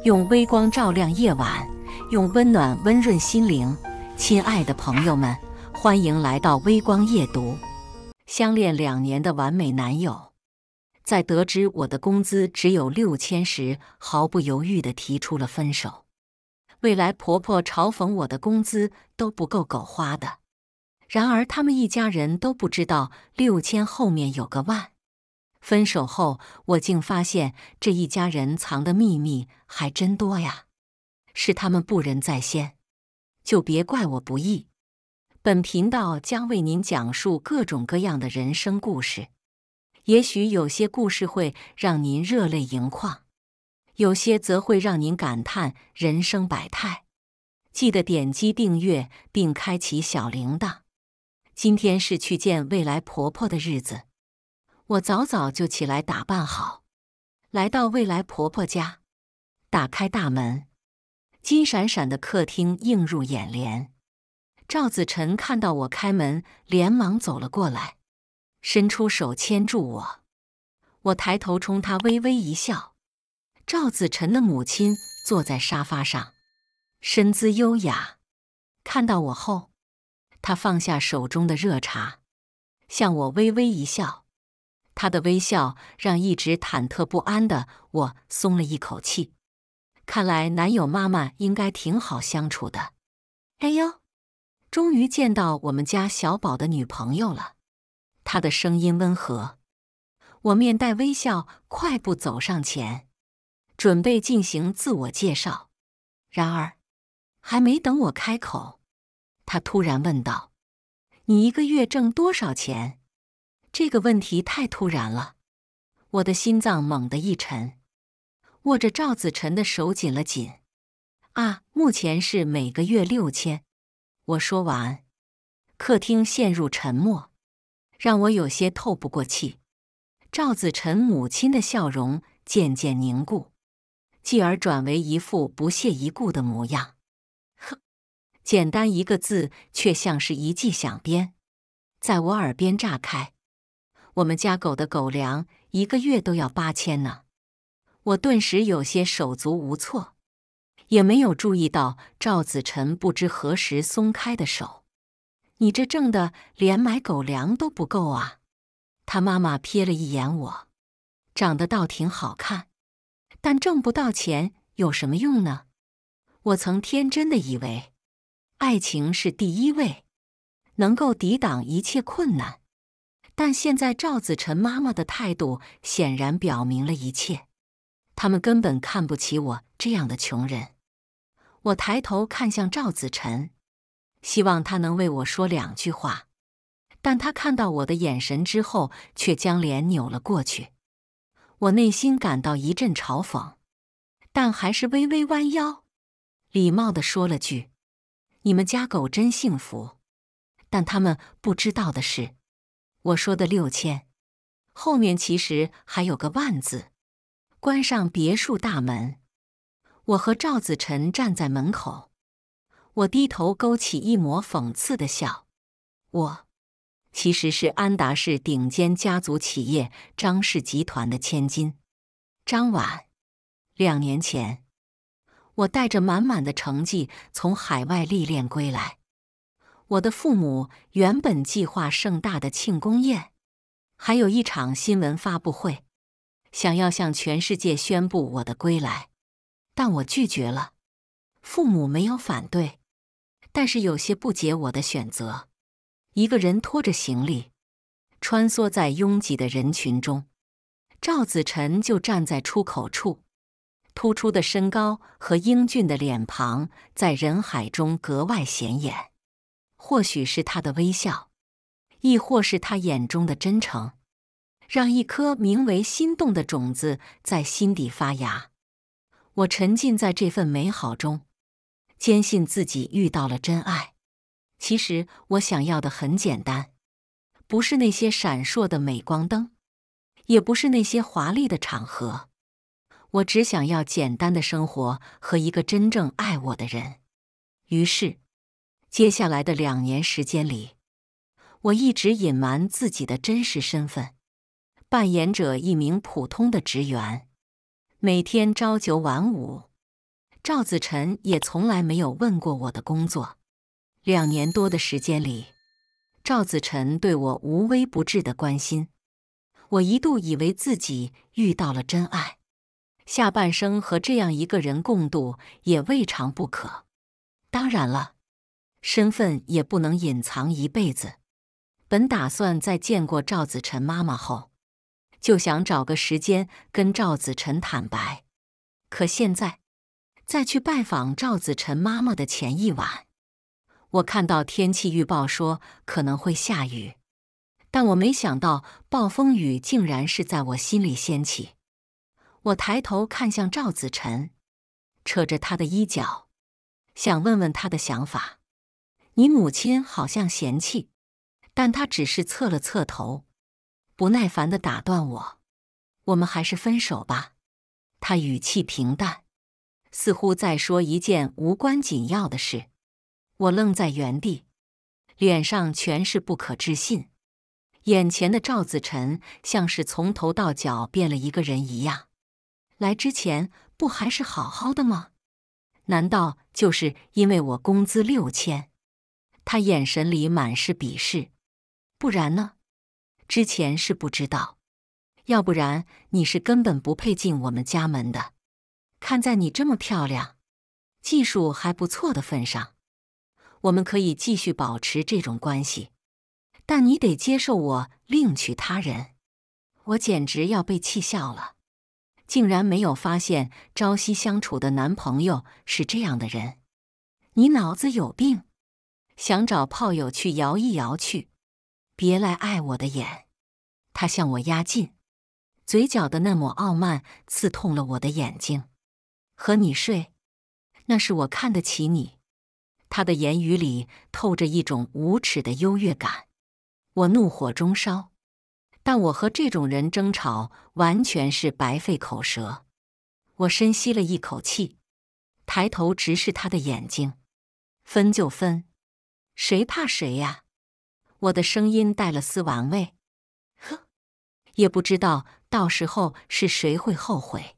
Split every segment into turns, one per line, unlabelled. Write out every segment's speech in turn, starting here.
用微光照亮夜晚，用温暖温润心灵。亲爱的朋友们，欢迎来到微光夜读。相恋2年的完美男友，在得知我的工资只有6000时，毫不犹豫地提出了分手。未来婆婆嘲讽我的工资都不够狗花的，然而他们一家人都不知道6000后面有个万。分手后，我竟发现这一家人藏的秘密还真多呀，是他们不仁在先，就别怪我不义。本频道将为您讲述各种各样的人生故事，也许有些故事会让您热泪盈眶，有些则会让您感叹人生百态。记得点击订阅并开启小铃铛。今天是去见未来婆婆的日子，我早早就起来打扮好，来到未来婆婆家，打开大门，金闪闪的客厅映入眼帘。赵子晨看到我开门，连忙走了过来，伸出手牵住我。我抬头冲他微微一笑。赵子晨的母亲坐在沙发上，身姿优雅。看到我后，她放下手中的热茶，向我微微一笑。她的微笑让一直忐忑不安的我松了一口气。看来男友妈妈应该挺好相处的。哎呦，终于见到我们家小宝的女朋友了。她的声音温和。我面带微笑，快步走上前，准备进行自我介绍。然而，还没等我开口，她突然问道：“你一个月挣多少钱？”这个问题太突然了，我的心脏猛地一沉，握着赵子晨的手紧了紧。目前是每个月6000。我说完，客厅陷入沉默，让我有些透不过气。赵子晨母亲的笑容渐渐凝固，继而转为一副不屑一顾的模样。呵，简单一个字，却像是一记响鞭，在我耳边炸开。我们家狗的狗粮一个月都要8000呢。我顿时有些手足无措，也没有注意到赵子晨不知何时松开的手。你这挣的连买狗粮都不够啊！他妈妈瞥了一眼我，长得倒挺好看，但挣不到钱有什么用呢？我曾天真的以为，爱情是第一位，能够抵挡一切困难。但现在赵子晨妈妈的态度显然表明了一切，他们根本看不起我这样的穷人。我抬头看向赵子晨，希望他能为我说2句话，但他看到我的眼神之后，却将脸扭了过去。我内心感到一阵嘲讽，但还是微微弯腰，礼貌地说了句：“你们家狗真幸福。”但他们不知道的是，我说的6000，后面其实还有个万字。关上别墅大门，我和赵子晨站在门口。我低头勾起一抹讽刺的笑。我其实是安达市顶尖家族企业张氏集团的千金张婉。2年前，我带着满满的成绩从海外历练归来。我的父母原本计划盛大的庆功宴，还有一场新闻发布会，想要向全世界宣布我的归来，但我拒绝了。父母没有反对，但是有些不解我的选择。一个人拖着行李，穿梭在拥挤的人群中，赵子晨就站在出口处，突出的身高和英俊的脸庞在人海中格外显眼。或许是他的微笑，亦或是他眼中的真诚，让一颗名为心动的种子在心底发芽。我沉浸在这份美好中，坚信自己遇到了真爱。其实我想要的很简单，不是那些闪烁的镁光灯，也不是那些华丽的场合，我只想要简单的生活和一个真正爱我的人。于是，接下来的2年时间里，我一直隐瞒自己的真实身份，扮演着一名普通的职员，每天朝9晚5，赵子晨也从来没有问过我的工作。2年多的时间里，赵子晨对我无微不至的关心，我一度以为自己遇到了真爱，下半生和这样一个人共度也未尝不可。当然了，身份也不能隐藏一辈子。本打算在见过赵子晨妈妈后，就想找个时间跟赵子晨坦白。可现在，在去拜访赵子晨妈妈的前一晚，我看到天气预报说可能会下雨，但我没想到暴风雨竟然是在我心里掀起。我抬头看向赵子晨，扯着他的衣角，想问问他的想法。你母亲好像嫌弃，但他只是侧了侧头，不耐烦地打断我：“我们还是分手吧。”他语气平淡，似乎在说一件无关紧要的事。我愣在原地，脸上全是不可置信。眼前的赵子晨像是从头到脚变了一个人一样。来之前不还是好好的吗？难道就是因为我工资6000？他眼神里满是鄙视。不然呢？之前是不知道，要不然你是根本不配进我们家门的。看在你这么漂亮，技术还不错的份上，我们可以继续保持这种关系，但你得接受我另娶他人。我简直要被气笑了，竟然没有发现朝夕相处的男朋友是这样的人。你脑子有病，想找炮友去摇一摇去，别来碍我的眼。他向我压近，嘴角的那抹傲慢刺痛了我的眼睛。和你睡，那是我看得起你。他的言语里透着一种无耻的优越感。我怒火中烧，但我和这种人争吵完全是白费口舌。我深吸了一口气，抬头直视他的眼睛。分就分，谁怕谁呀？我的声音带了丝玩味。呵，也不知道到时候是谁会后悔。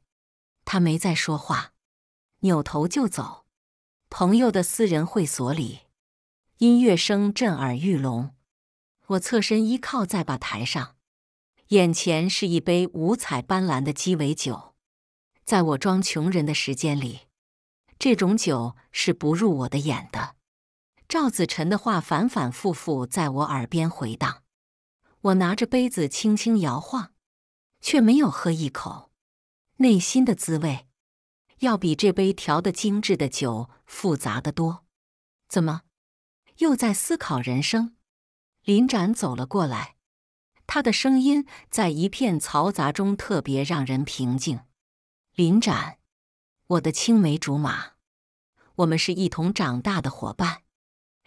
他没再说话，扭头就走。朋友的私人会所里，音乐声震耳欲聋。我侧身依靠在吧台上，眼前是一杯五彩斑斓的鸡尾酒。在我装穷人的时间里，这种酒是不入我的眼的。赵子晨的话反反复复在我耳边回荡。我拿着杯子轻轻摇晃，却没有喝一口。内心的滋味要比这杯调得精致的酒复杂得多。怎么，又在思考人生？林展走了过来，他的声音在一片嘈杂中特别让人平静。林展，我的青梅竹马，我们是一同长大的伙伴，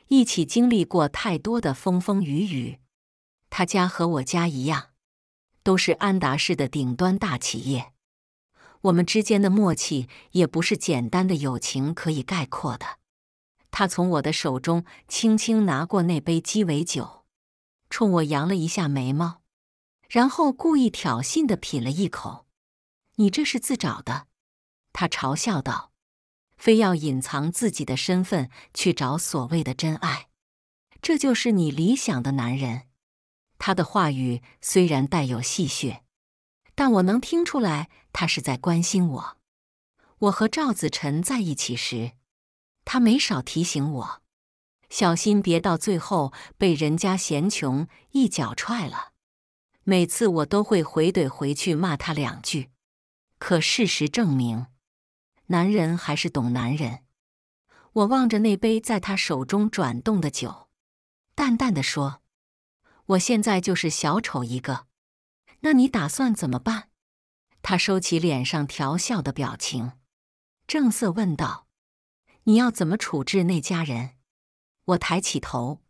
一起经历过太多的风风雨雨。他家和我家一样，都是安达市的顶端大企业。我们之间的默契也不是简单的友情可以概括的。他从我的手中轻轻拿过那杯鸡尾酒，冲我扬了一下眉毛，然后故意挑衅地品了一口。你这是自找的，他嘲笑道，非要隐藏自己的身份去找所谓的真爱，这就是你理想的男人。他的话语虽然带有戏谑，但我能听出来他是在关心我。我和赵子晨在一起时，他没少提醒我，小心别到最后被人家嫌穷一脚踹了。每次我都会回怼回去骂他2句，可事实证明，男人还是懂男人。我望着那杯在他手中转动的酒，淡淡地说，我现在就是小丑一个，那你打算怎么办？他收起脸上调笑的表情，正色问道，你要怎么处置那家人？我抬起头，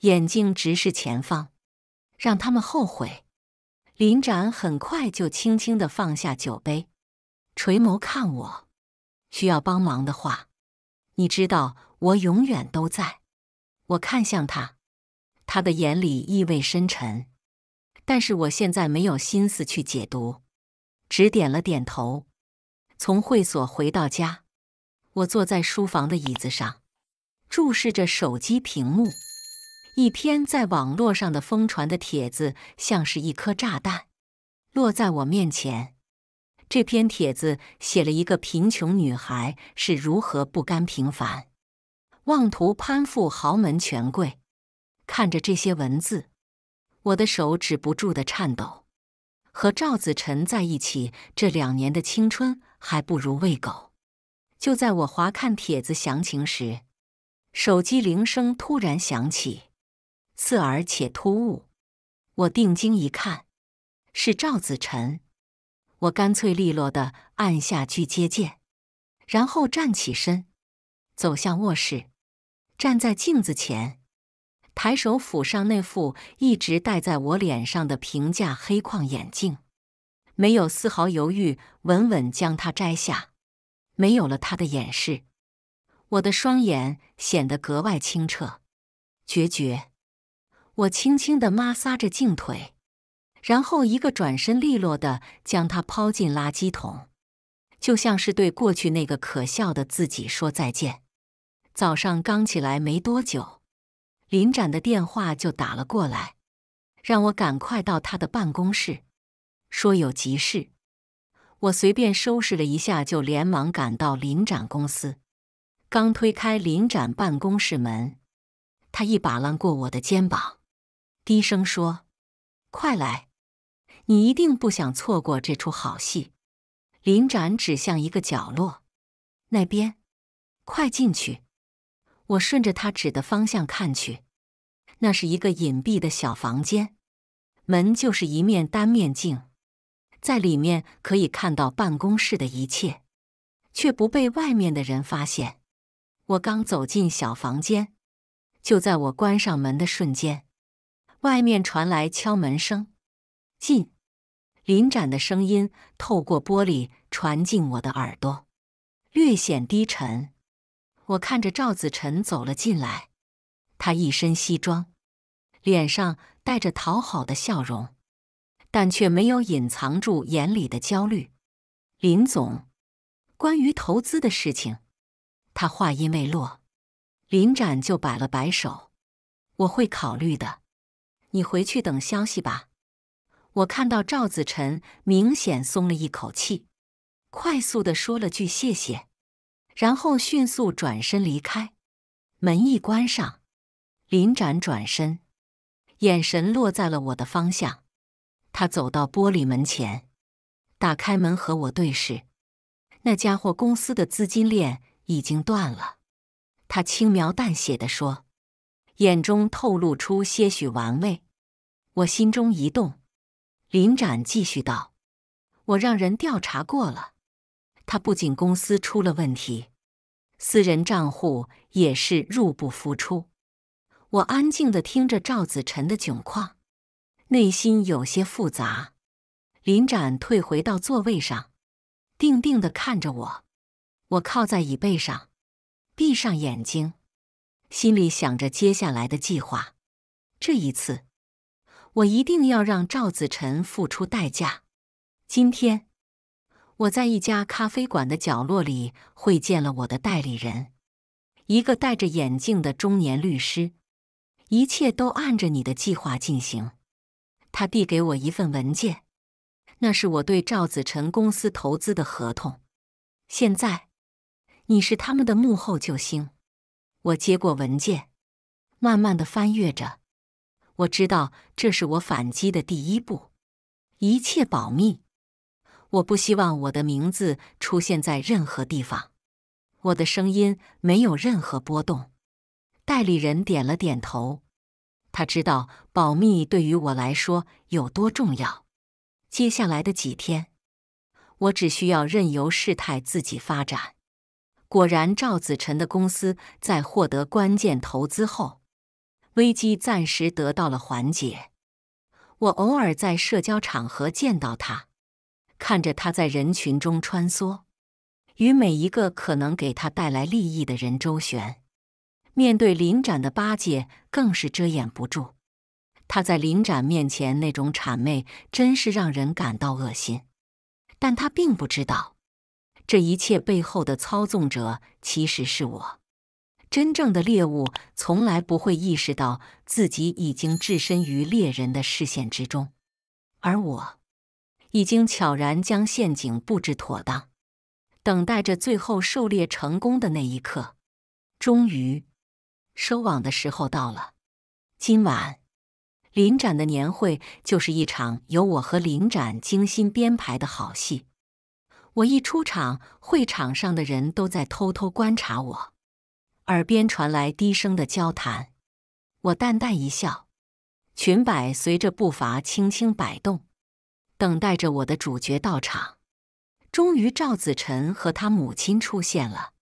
眼睛直视前方，让他们后悔。林展很快就轻轻地放下酒杯，垂眸看我，需要帮忙的话，你知道我永远都在。我看向他，他的眼里意味深沉，但是我现在没有心思去解读，只点了点头。从会所回到家，我坐在书房的椅子上，注视着手机屏幕。一篇在网络上的疯传的帖子像是一颗炸弹，落在我面前。这篇帖子写了一个贫穷女孩是如何不甘平凡，妄图攀附豪门权贵。看着这些文字，我的手止不住地颤抖。和赵子晨在一起这2年的青春还不如喂狗。就在我滑看帖子详情时，手机铃声突然响起，刺耳且突兀。我定睛一看，是赵子晨。我干脆利落地按下拒接键，然后站起身，走向卧室，站在镜子前，抬手抚上那副一直戴在我脸上的平价黑框眼镜，没有丝毫犹豫，稳稳将它摘下。没有了它的掩饰，我的双眼显得格外清澈、决绝。我轻轻地摩挲着镜腿，然后一个转身，利落地将它抛进垃圾桶，就像是对过去那个可笑的自己说再见。早上刚起来没多久，林展的电话就打了过来，让我赶快到他的办公室，说有急事。我随便收拾了一下，就连忙赶到林展公司。刚推开林展办公室门，他一把揽过我的肩膀，低声说：“快来，你一定不想错过这出好戏。”林展指向一个角落，那边，快进去。我顺着他指的方向看去，那是一个隐蔽的小房间，门就是一面单面镜，在里面可以看到办公室的一切，却不被外面的人发现。我刚走进小房间，就在我关上门的瞬间，外面传来敲门声。进。林展的声音透过玻璃传进我的耳朵，略显低沉。我看着赵子晨走了进来，他一身西装，脸上带着讨好的笑容，但却没有隐藏住眼里的焦虑。林总，关于投资的事情。他话音未落，林展就摆了摆手：“我会考虑的，你回去等消息吧。”我看到赵子晨明显松了一口气，快速地说了句谢谢，然后迅速转身离开。门一关上，林展转身，眼神落在了我的方向。他走到玻璃门前，打开门和我对视。那家伙公司的资金链已经断了，他轻描淡写地说，眼中透露出些许玩味。我心中一动。林展继续道：“我让人调查过了，他不仅公司出了问题，私人账户也是入不敷出。”我安静地听着赵子晨的窘况，内心有些复杂。林展退回到座位上，定定地看着我。我靠在椅背上，闭上眼睛，心里想着接下来的计划。这一次，我一定要让赵子晨付出代价。今天，我在一家咖啡馆的角落里会见了我的代理人，一个戴着眼镜的中年律师。一切都按着你的计划进行。他递给我一份文件，那是我对赵子晨公司投资的合同。现在，你是他们的幕后救星。我接过文件，慢慢地翻阅着。我知道这是我反击的第一步，一切保密。我不希望我的名字出现在任何地方。我的声音没有任何波动。代理人点了点头，他知道保密对于我来说有多重要。接下来的几天，我只需要任由事态自己发展。果然，赵子晨的公司在获得关键投资后，危机暂时得到了缓解。我偶尔在社交场合见到他，看着他在人群中穿梭，与每一个可能给他带来利益的人周旋。面对林展的巴结，更是遮掩不住。他在林展面前那种谄媚，真是让人感到恶心。但他并不知道，这一切背后的操纵者其实是我。真正的猎物从来不会意识到自己已经置身于猎人的视线之中，而我已经悄然将陷阱布置妥当，等待着最后狩猎成功的那一刻。终于，收网的时候到了。今晚，临展的年会就是一场由我和临展精心编排的好戏。我一出场，会场上的人都在偷偷观察我，耳边传来低声的交谈。我淡淡一笑，裙摆随着步伐轻轻摆动，等待着我的主角到场。终于，赵子晨和他母亲出现了。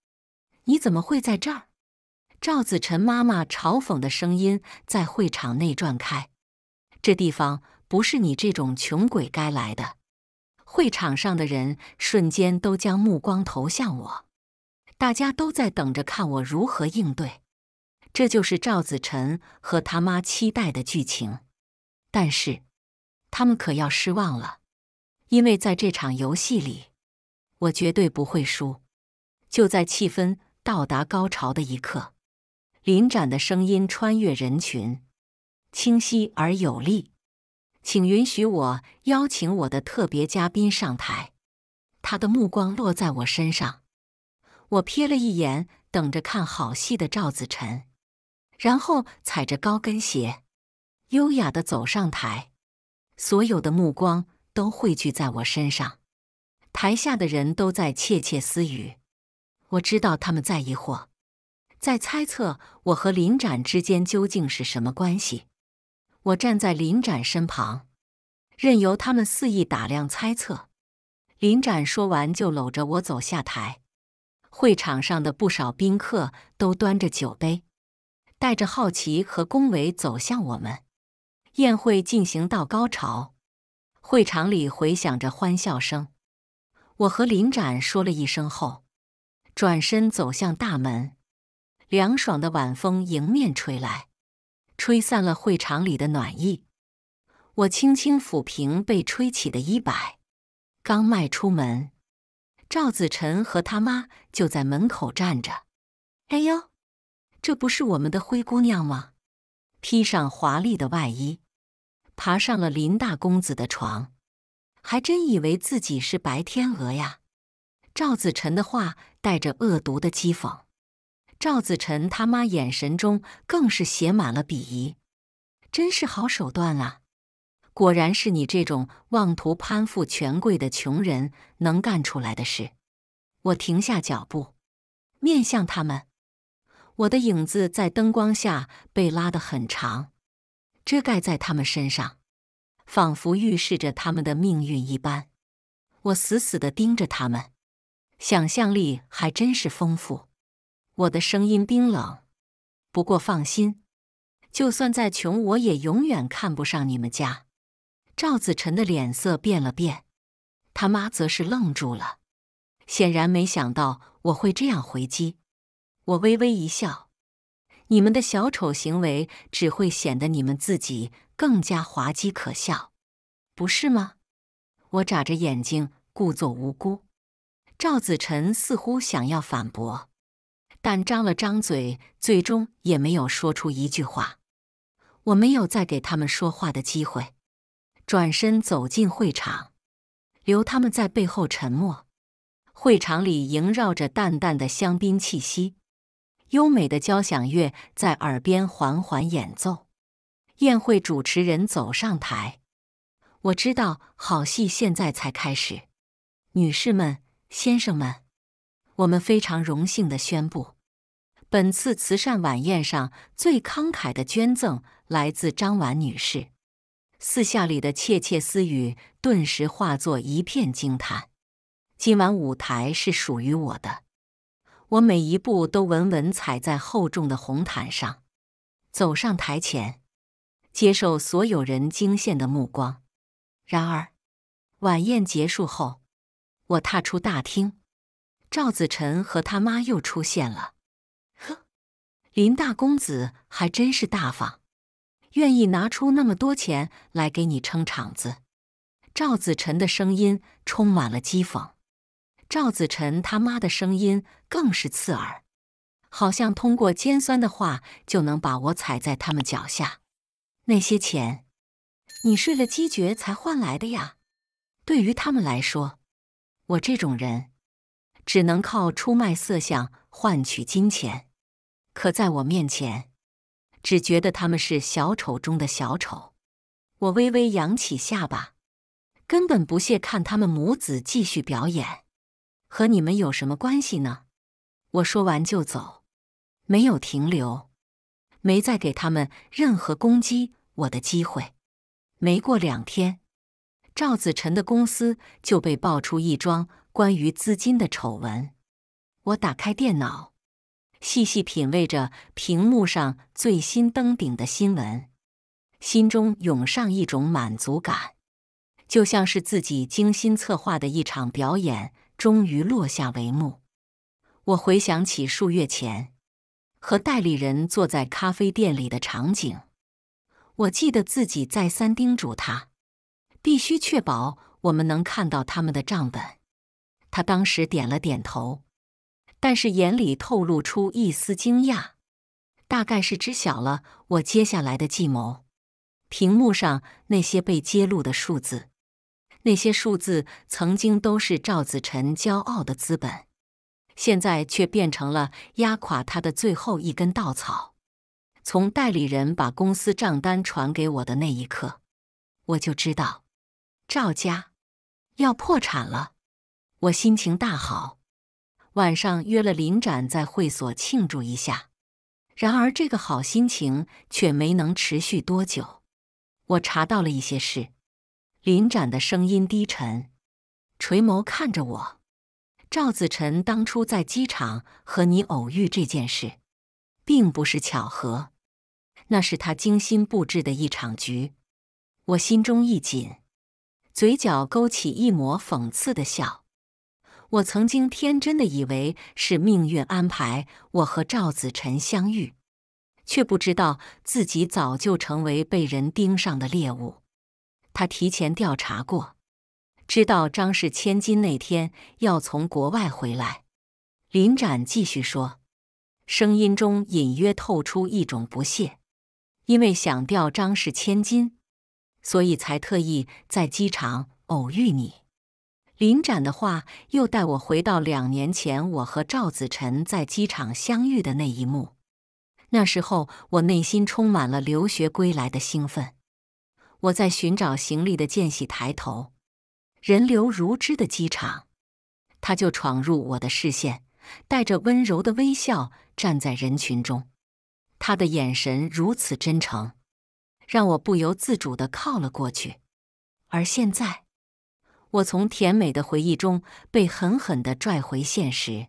你怎么会在这儿？赵子晨妈妈嘲讽的声音在会场内转开。这地方不是你这种穷鬼该来的。会场上的人瞬间都将目光投向我，大家都在等着看我如何应对。这就是赵子晨和他妈期待的剧情。但是，他们可要失望了，因为在这场游戏里，我绝对不会输。就在气氛到达高潮的一刻，临展的声音穿越人群，清晰而有力。请允许我邀请我的特别嘉宾上台。他的目光落在我身上，我瞥了一眼等着看好戏的赵子晨，然后踩着高跟鞋，优雅地走上台。所有的目光都汇聚在我身上，台下的人都在窃窃私语。我知道他们在疑惑，在猜测我和临展之间究竟是什么关系。我站在临展身旁，任由他们肆意打量猜测。临展说完就搂着我走下台。会场上的不少宾客都端着酒杯，带着好奇和恭维走向我们。宴会进行到高潮，会场里回响着欢笑声。我和临展说了一声后，转身走向大门。凉爽的晚风迎面吹来，吹散了会场里的暖意。我轻轻抚平被吹起的衣摆，刚迈出门，赵子晨和他妈就在门口站着。哎呦，这不是我们的灰姑娘吗？披上华丽的外衣，爬上了林大公子的床，还真以为自己是白天鹅呀。赵子晨的话带着恶毒的讥讽，赵子晨他妈眼神中更是写满了鄙夷。真是好手段啊！果然是你这种妄图攀附权贵的穷人能干出来的事。我停下脚步，面向他们。我的影子在灯光下被拉得很长，遮盖在他们身上，仿佛预示着他们的命运一般。我死死地盯着他们，想象力还真是丰富。我的声音冰冷，不过放心，就算再穷，我也永远看不上你们家。赵子晨的脸色变了变，他妈则是愣住了，显然没想到我会这样回击。我微微一笑，你们的小丑行为只会显得你们自己更加滑稽可笑，不是吗？我眨着眼睛，故作无辜。赵子晨似乎想要反驳，但张了张嘴，最终也没有说出一句话。我没有再给他们说话的机会，转身走进会场，留他们在背后沉默。会场里萦绕着淡淡的香槟气息，优美的交响乐在耳边缓缓演奏。宴会主持人走上台，我知道好戏现在才开始。女士们、先生们，我们非常荣幸地宣布，本次慈善晚宴上最慷慨的捐赠来自张婉女士。四下里的窃窃私语顿时化作一片惊叹。今晚舞台是属于我的，我每一步都稳稳踩在厚重的红毯上，走上台前，接受所有人惊羡的目光。然而，晚宴结束后，我踏出大厅，赵子晨和他妈又出现了。呵，林大公子还真是大方，愿意拿出那么多钱来给你撑场子。赵子晨的声音充满了讥讽。赵子晨他妈的声音更是刺耳，好像通过尖酸的话就能把我踩在他们脚下。那些钱，你睡了鸡爵才换来的呀！对于他们来说，我这种人只能靠出卖色相换取金钱，可在我面前，只觉得他们是小丑中的小丑。我微微扬起下巴，根本不屑看他们母子继续表演。和你们有什么关系呢？我说完就走，没有停留，没再给他们任何攻击我的机会。没过2天，赵子晨的公司就被爆出一桩关于资金的丑闻。我打开电脑，细细品味着屏幕上最新登顶的新闻，心中涌上一种满足感，就像是自己精心策划的一场表演终于落下帷幕。我回想起数月前和代理人坐在咖啡店里的场景，我记得自己再三叮嘱他，必须确保我们能看到他们的账本。他当时点了点头，但是眼里透露出一丝惊讶，大概是知晓了我接下来的计谋。屏幕上那些被揭露的数字，那些数字曾经都是赵子晨骄傲的资本，现在却变成了压垮他的最后一根稻草。从代理人把公司账单传给我的那一刻，我就知道赵家要破产了。我心情大好，晚上约了林展在会所庆祝一下。然而这个好心情却没能持续多久。我查到了一些事。林展的声音低沉，垂眸看着我。赵子晨当初在机场和你偶遇这件事，并不是巧合，那是他精心布置的一场局。我心中一紧，嘴角勾起一抹讽刺的笑。我曾经天真的以为是命运安排我和赵子晨相遇，却不知道自己早就成为被人盯上的猎物。他提前调查过，知道张氏千金那天要从国外回来。林展继续说，声音中隐约透出一种不屑，因为想钓张氏千金，所以才特意在机场偶遇你。林展的话又带我回到2年前我和赵子晨在机场相遇的那一幕。那时候我内心充满了留学归来的兴奋。我在寻找行李的间隙抬头，人流如织的机场，他就闯入我的视线，带着温柔的微笑站在人群中。他的眼神如此真诚，让我不由自主地靠了过去。而现在，我从甜美的回忆中被狠狠地拽回现实。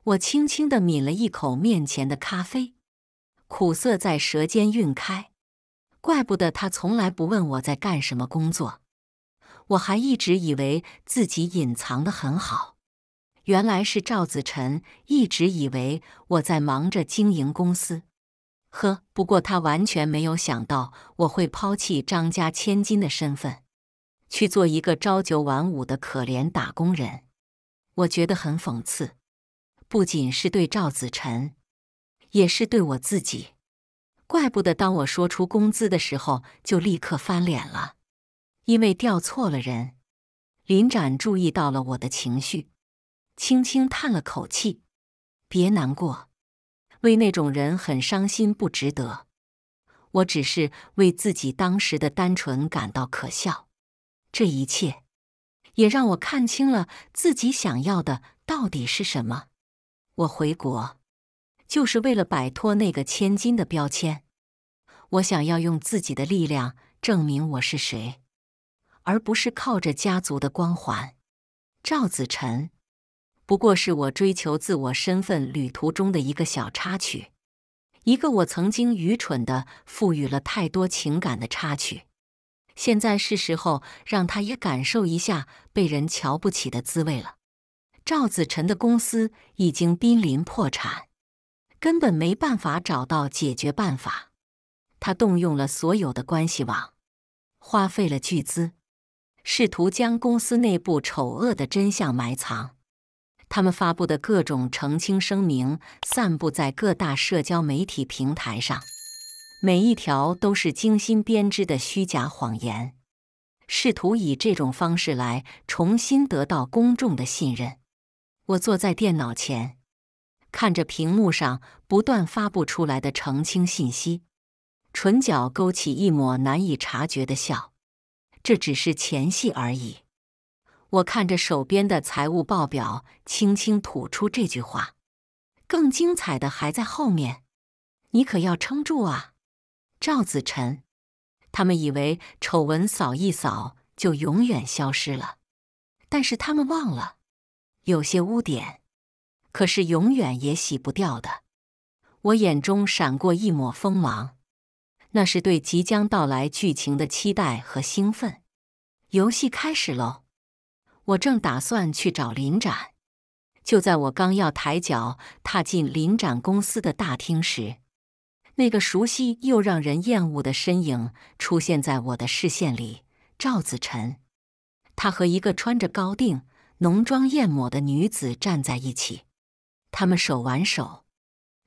我轻轻地抿了一口面前的咖啡，苦涩在舌尖晕开。怪不得他从来不问我在干什么工作，我还一直以为自己隐藏得很好。原来是赵子晨一直以为我在忙着经营公司。不过他完全没有想到我会抛弃张家千金的身份，去做一个朝9晚5的可怜打工人。我觉得很讽刺，不仅是对赵子晨，也是对我自己。怪不得当我说出工资的时候就立刻翻脸了，因为调错了人。林展注意到了我的情绪，轻轻叹了口气，别难过，为那种人很伤心不值得。我只是为自己当时的单纯感到可笑。这一切也让我看清了自己想要的到底是什么。我回国就是为了摆脱那个千金的标签。我想要用自己的力量证明我是谁，而不是靠着家族的光环。赵子晨不过是我追求自我身份旅途中的一个小插曲，一个我曾经愚蠢地赋予了太多情感的插曲。现在是时候让他也感受一下被人瞧不起的滋味了。赵子晨的公司已经濒临破产，根本没办法找到解决办法。他动用了所有的关系网，花费了巨资，试图将公司内部丑恶的真相埋藏。他们发布的各种澄清声明散布在各大社交媒体平台上，每一条都是精心编织的虚假谎言，试图以这种方式来重新得到公众的信任。我坐在电脑前，看着屏幕上不断发布出来的澄清信息，唇角勾起一抹难以察觉的笑。这只是前戏而已。我看着手边的财务报表，轻轻吐出这句话：更精彩的还在后面，你可要撑住啊，赵子晨。他们以为丑闻扫一扫就永远消失了，但是他们忘了，有些污点可是永远也洗不掉的。我眼中闪过一抹锋芒，那是对即将到来剧情的期待和兴奋。游戏开始喽！我正打算去找林展，就在我刚要抬脚踏进林展公司的大厅时，那个熟悉又让人厌恶的身影出现在我的视线里。赵子晨，他和一个穿着高定、浓妆艳抹的女子站在一起，他们手挽手。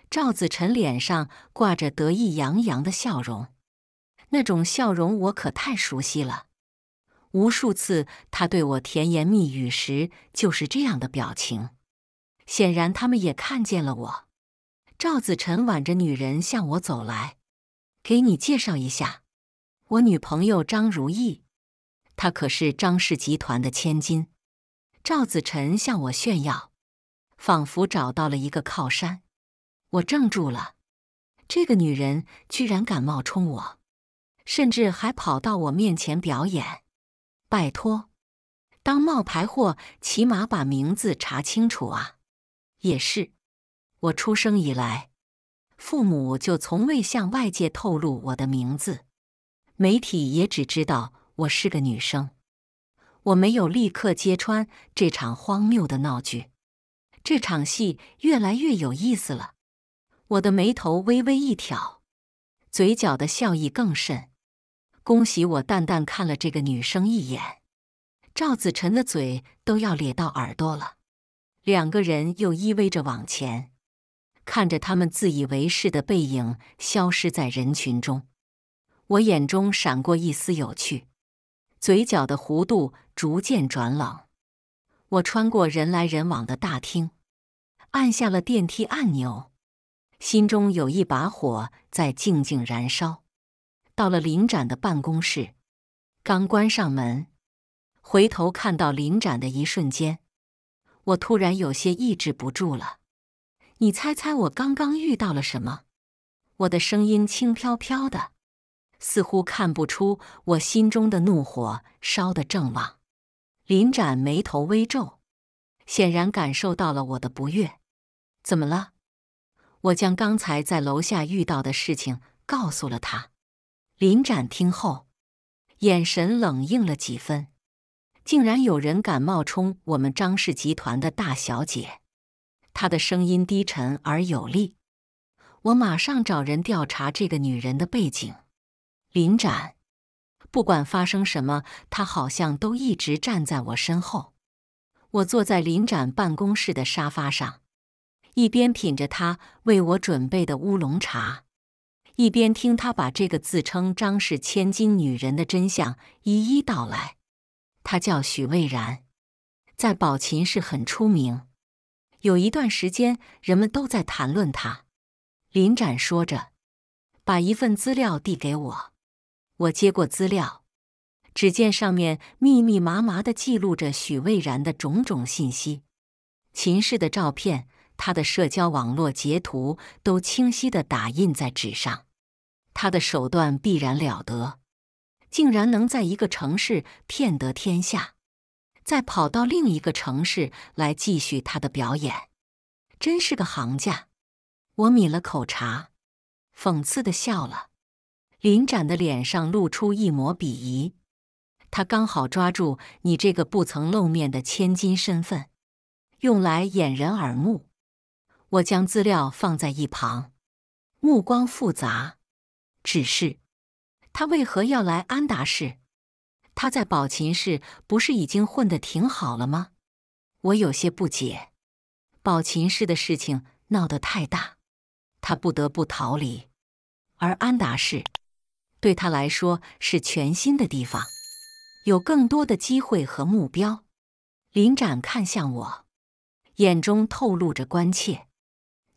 赵子晨脸上挂着得意洋洋的笑容，那种笑容我可太熟悉了。无数次他对我甜言蜜语时就是这样的表情。显然他们也看见了我。赵子晨挽着女人向我走来，给你介绍一下，我女朋友张如意，她可是张氏集团的千金。赵子晨向我炫耀，仿佛找到了一个靠山。我怔住了，这个女人居然敢冒充我，甚至还跑到我面前表演。拜托，当冒牌货起码把名字查清楚啊！也是，我出生以来，父母就从未向外界透露我的名字，媒体也只知道我是个女生。我没有立刻揭穿这场荒谬的闹剧，这场戏越来越有意思了。我的眉头微微一挑，嘴角的笑意更甚。恭喜我淡淡看了这个女生一眼，赵子晨的嘴都要咧到耳朵了。两个人又依偎着往前，看着他们自以为是的背影消失在人群中，我眼中闪过一丝有趣，嘴角的弧度逐渐转冷。我穿过人来人往的大厅，按下了电梯按钮，心中有一把火在静静燃烧。到了林展的办公室，刚关上门，回头看到林展的一瞬间，我突然有些抑制不住了。你猜猜我刚刚遇到了什么？我的声音轻飘飘的，似乎看不出我心中的怒火烧得正旺。林展眉头微皱，显然感受到了我的不悦。怎么了？我将刚才在楼下遇到的事情告诉了他。林展听后，眼神冷硬了几分。竟然有人敢冒充我们张氏集团的大小姐。他的声音低沉而有力。我马上找人调查这个女人的背景。林展，不管发生什么，他好像都一直站在我身后。我坐在林展办公室的沙发上，一边品着他为我准备的乌龙茶，一边听他把这个自称张氏千金女人的真相一一道来。她叫许蔚然，在宝琴市很出名，有一段时间人们都在谈论她。林展说着，把一份资料递给我。我接过资料，只见上面密密麻麻地记录着许蔚然的种种信息，秦氏的照片，她的社交网络截图都清晰地打印在纸上。她的手段必然了得，竟然能在一个城市骗得天下，再跑到另一个城市来继续她的表演，真是个行家。我抿了口茶，讽刺地笑了。林展的脸上露出一抹鄙夷，他刚好抓住你这个不曾露面的千金身份，用来掩人耳目。我将资料放在一旁，目光复杂。只是他为何要来安达市？他在宝琴市不是已经混得挺好了吗？我有些不解。宝琴市的事情闹得太大，他不得不逃离。而安达市对他来说是全新的地方，有更多的机会和目标。林展看向我，眼中透露着关切。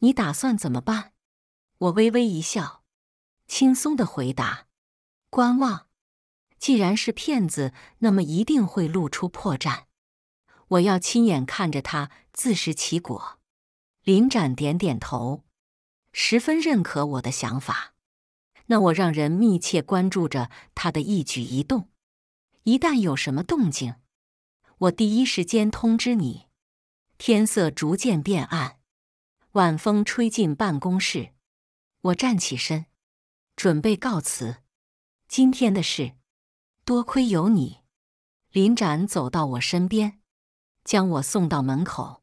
你打算怎么办？我微微一笑，轻松地回答：观望。既然是骗子，那么一定会露出破绽。我要亲眼看着他自食其果。林展点点头，十分认可我的想法。那我让人密切关注着他的一举一动，一旦有什么动静，我第一时间通知你。天色逐渐变暗，晚风吹进办公室，我站起身，准备告辞。今天的事，多亏有你。林展走到我身边，将我送到门口。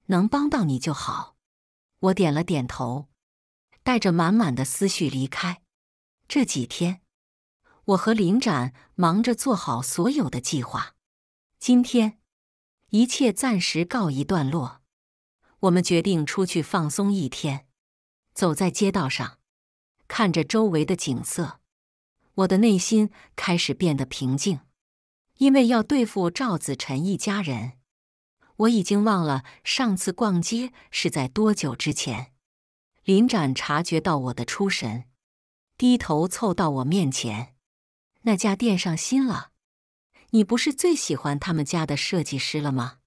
能帮到你就好。我点了点头，带着满满的思绪离开。这几天，我和林展忙着做好所有的计划。今天，一切暂时告一段落。我们决定出去放松一天。走在街道上，看着周围的景色，我的内心开始变得平静。因为要对付赵子晨一家人，我已经忘了上次逛街是在多久之前。林展察觉到我的出神，低头凑到我面前：那家店上新了，你不是最喜欢他们家的设计师了吗？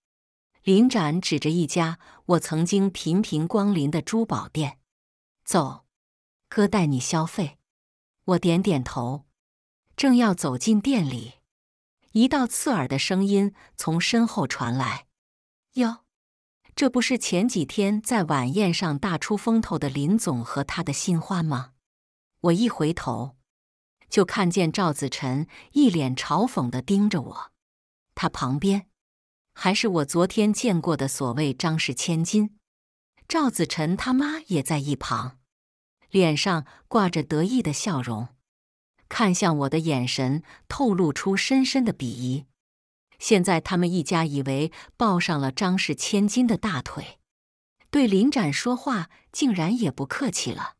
林展指着一家我曾经频频光临的珠宝店：走，哥带你消费。我点点头，正要走进店里，一道刺耳的声音从身后传来：哟，这不是前几天在晚宴上大出风头的林总和他的新欢吗？我一回头，就看见赵子晨一脸嘲讽地盯着我。他旁边还是我昨天见过的所谓张氏千金，赵子晨他妈也在一旁，脸上挂着得意的笑容，看向我的眼神透露出深深的鄙夷。现在他们一家以为抱上了张氏千金的大腿，对林展说话竟然也不客气了，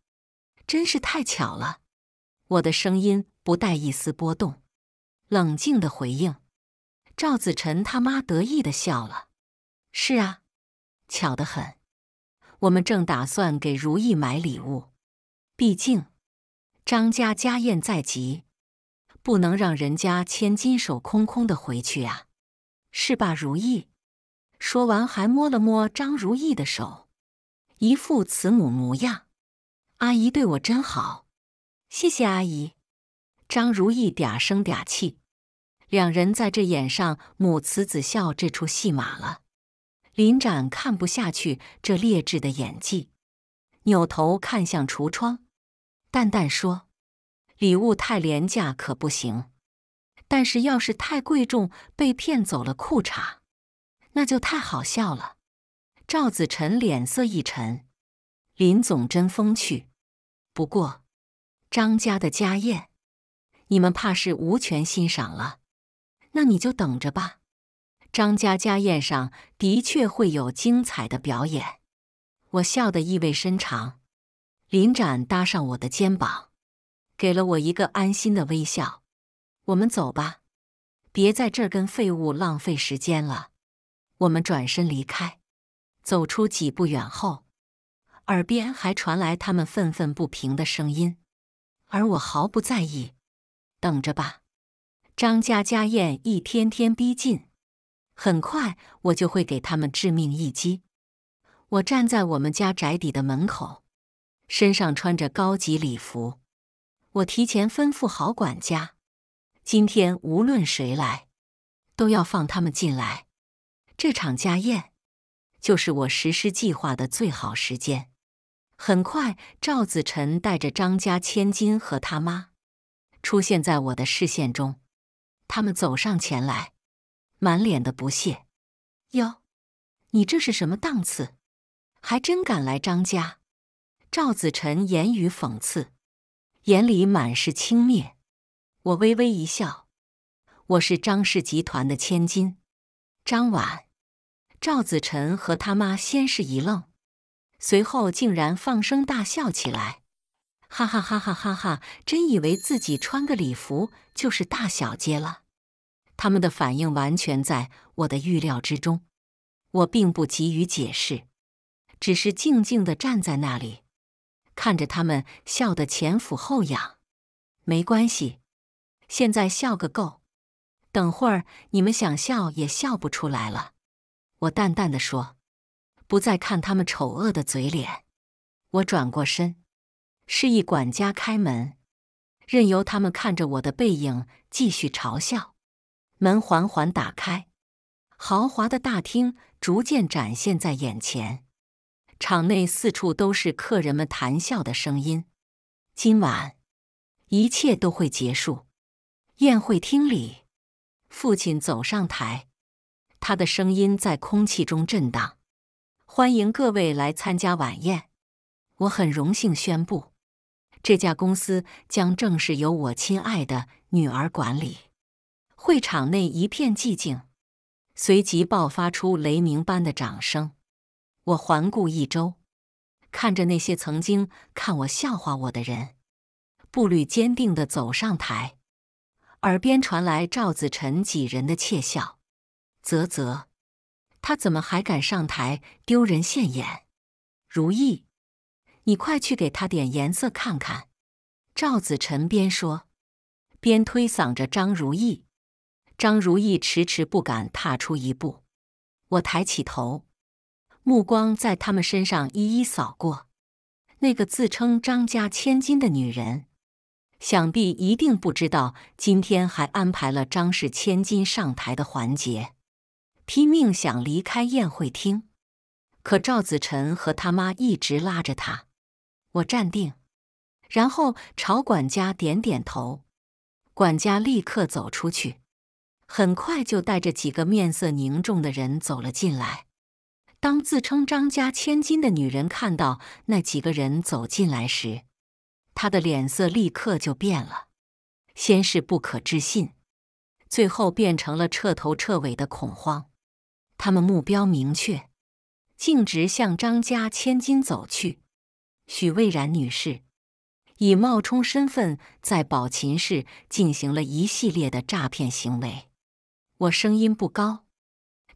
真是太巧了。我的声音不带一丝波动，冷静地回应。赵子晨他妈得意地笑了：是啊，巧得很。我们正打算给如意买礼物，毕竟张家家宴在即，不能让人家千金手空空的回去啊，是吧，如意？说完还摸了摸张如意的手，一副慈母模样。阿姨对我真好，谢谢阿姨。张如意嗲声嗲气，两人在这演上母慈子孝这出戏码了。林展看不下去这劣质的演技，扭头看向橱窗，淡淡说：礼物太廉价可不行，但是要是太贵重被骗走了裤衩，那就太好笑了。赵子晨脸色一沉：林总真风趣，不过张家的家宴，你们怕是无权欣赏了，那你就等着吧。张家家宴上的确会有精彩的表演。我笑得意味深长。林展搭上我的肩膀，给了我一个安心的微笑。我们走吧，别在这儿跟废物浪费时间了。我们转身离开，走出几步远后，耳边还传来他们愤愤不平的声音，而我毫不在意。等着吧，张家家宴一天天逼近，很快我就会给他们致命一击。我站在我们家宅邸的门口，身上穿着高级礼服。我提前吩咐好管家，今天无论谁来，都要放他们进来。这场家宴，就是我实施计划的最好时间。很快，赵子晨带着张家千金和他妈出现在我的视线中。他们走上前来，满脸的不屑：哟，你这是什么档次？还真敢来张家？赵子晨言语讽刺，眼里满是轻蔑。我微微一笑：我是张氏集团的千金，张婉。赵子晨和他妈先是一愣，随后竟然放声大笑起来，哈哈哈哈哈哈！真以为自己穿个礼服就是大小姐了。他们的反应完全在我的预料之中，我并不急于解释，只是静静地站在那里，看着他们笑得前俯后仰。没关系，现在笑个够，等会儿你们想笑也笑不出来了。我淡淡地说，不再看他们丑恶的嘴脸。我转过身，示意管家开门，任由他们看着我的背影继续嘲笑。门缓缓打开，豪华的大厅逐渐展现在眼前，场内四处都是客人们谈笑的声音。今晚，一切都会结束。宴会厅里，父亲走上台，他的声音在空气中震荡：“欢迎各位来参加晚宴。我很荣幸宣布，这家公司将正式由我亲爱的女儿管理。”会场内一片寂静，随即爆发出雷鸣般的掌声。我环顾一周，看着那些曾经看我笑话我的人，步履坚定地走上台，耳边传来赵子晨几人的窃笑：“啧啧，他怎么还敢上台，丢人现眼？如意，你快去给他点颜色看看。”赵子晨边说，边推搡着张如意。张如意迟迟不敢踏出一步。我抬起头，目光在他们身上一一扫过。那个自称张家千金的女人，想必一定不知道今天还安排了张氏千金上台的环节，拼命想离开宴会厅，可赵子晨和他妈一直拉着他。我站定，然后朝管家点点头。管家立刻走出去，很快就带着几个面色凝重的人走了进来。当自称张家千金的女人看到那几个人走进来时，她的脸色立刻就变了，先是不可置信，最后变成了彻头彻尾的恐慌。他们目标明确，径直向张家千金走去。许蔚然女士以冒充身份在宝琴市进行了一系列的诈骗行为。我声音不高，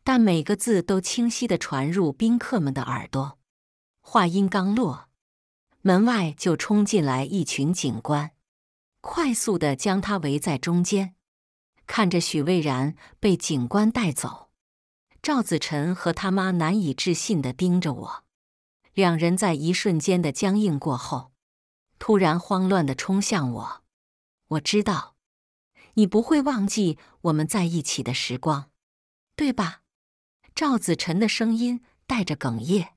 但每个字都清晰地传入宾客们的耳朵。话音刚落，门外就冲进来一群警官，快速地将他围在中间。看着许蔚然被警官带走，赵子晨和他妈难以置信地盯着我。两人在一瞬间的僵硬过后，突然慌乱地冲向我。我知道，你不会忘记我们在一起的时光，对吧？赵子晨的声音带着哽咽。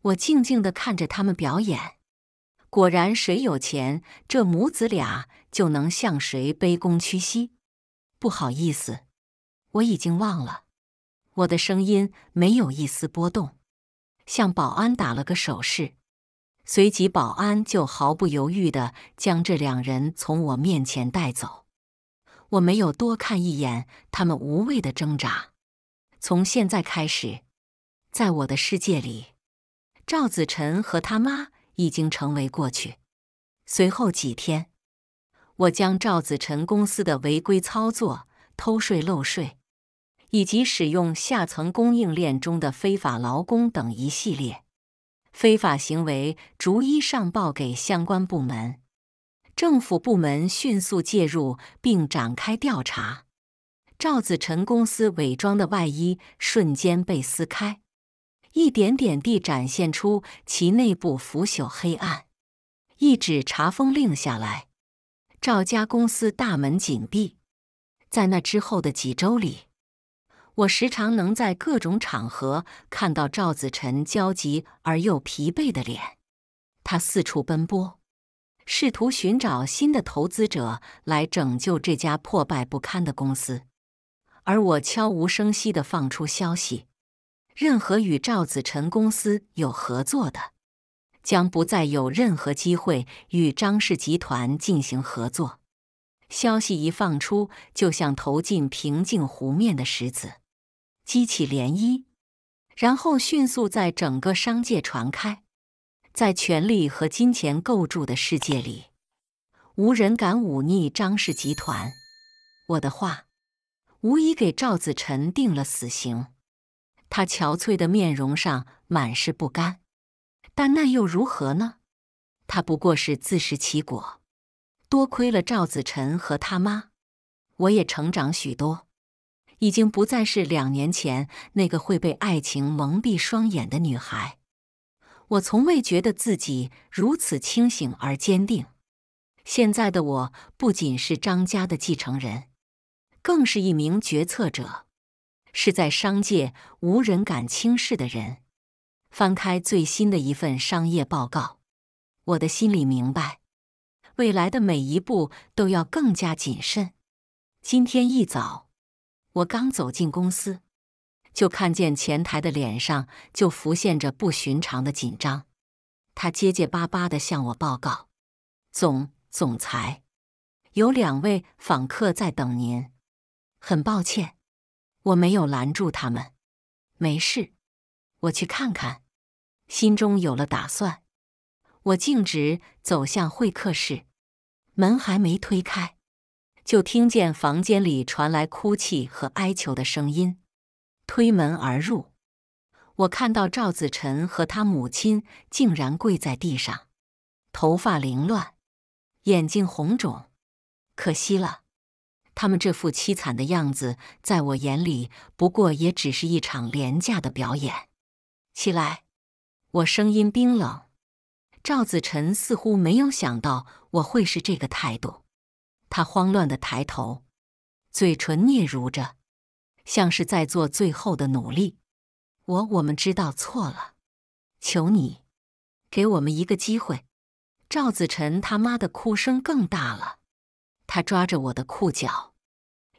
我静静地看着他们表演，果然谁有钱，这母子俩就能向谁卑躬屈膝。不好意思，我已经忘了。我的声音没有一丝波动，向保安打了个手势，随即保安就毫不犹豫地将这两人从我面前带走。我没有多看一眼他们无谓的挣扎。从现在开始，在我的世界里，赵子晨和他妈已经成为过去。随后几天，我将赵子晨公司的违规操作、偷税漏税，以及使用下层供应链中的非法劳工等一系列非法行为逐一上报给相关部门。政府部门迅速介入并展开调查，赵子晨公司伪装的外衣瞬间被撕开，一点点地展现出其内部腐朽黑暗。一纸查封令下来，赵家公司大门紧闭。在那之后的几周里，我时常能在各种场合看到赵子晨焦急而又疲惫的脸。他四处奔波，试图寻找新的投资者来拯救这家破败不堪的公司，而我悄无声息地放出消息：任何与赵子晨公司有合作的，将不再有任何机会与张氏集团进行合作。消息一放出，就像投进平静湖面的石子，激起涟漪，然后迅速在整个商界传开。在权力和金钱构筑的世界里，无人敢忤逆张氏集团。我的话无疑给赵子晨定了死刑。他憔悴的面容上满是不甘，但那又如何呢？他不过是自食其果。多亏了赵子晨和他妈，我也成长许多，已经不再是2年前那个会被爱情蒙蔽双眼的女孩。我从未觉得自己如此清醒而坚定。现在的我不仅是张家的继承人，更是一名决策者，是在商界无人敢轻视的人。翻开最新的一份商业报告，我的心里明白，未来的每一步都要更加谨慎。今天一早，我刚走进公司，就看见前台的脸上就浮现着不寻常的紧张。他结结巴巴地向我报告：“总裁，有2位访客在等您。”很抱歉，我没有拦住他们。没事，我去看看。心中有了打算，我径直走向会客室。门还没推开，就听见房间里传来哭泣和哀求的声音。推门而入，我看到赵子晨和他母亲竟然跪在地上，头发凌乱，眼睛红肿。可惜了，他们这副凄惨的样子，在我眼里不过也只是一场廉价的表演。起来，我声音冰冷。赵子晨似乎没有想到我会是这个态度，他慌乱地抬头，嘴唇嗫嚅着，像是在做最后的努力。我们知道错了，求你，给我们一个机会。赵子晨他妈的哭声更大了，他抓着我的裤脚，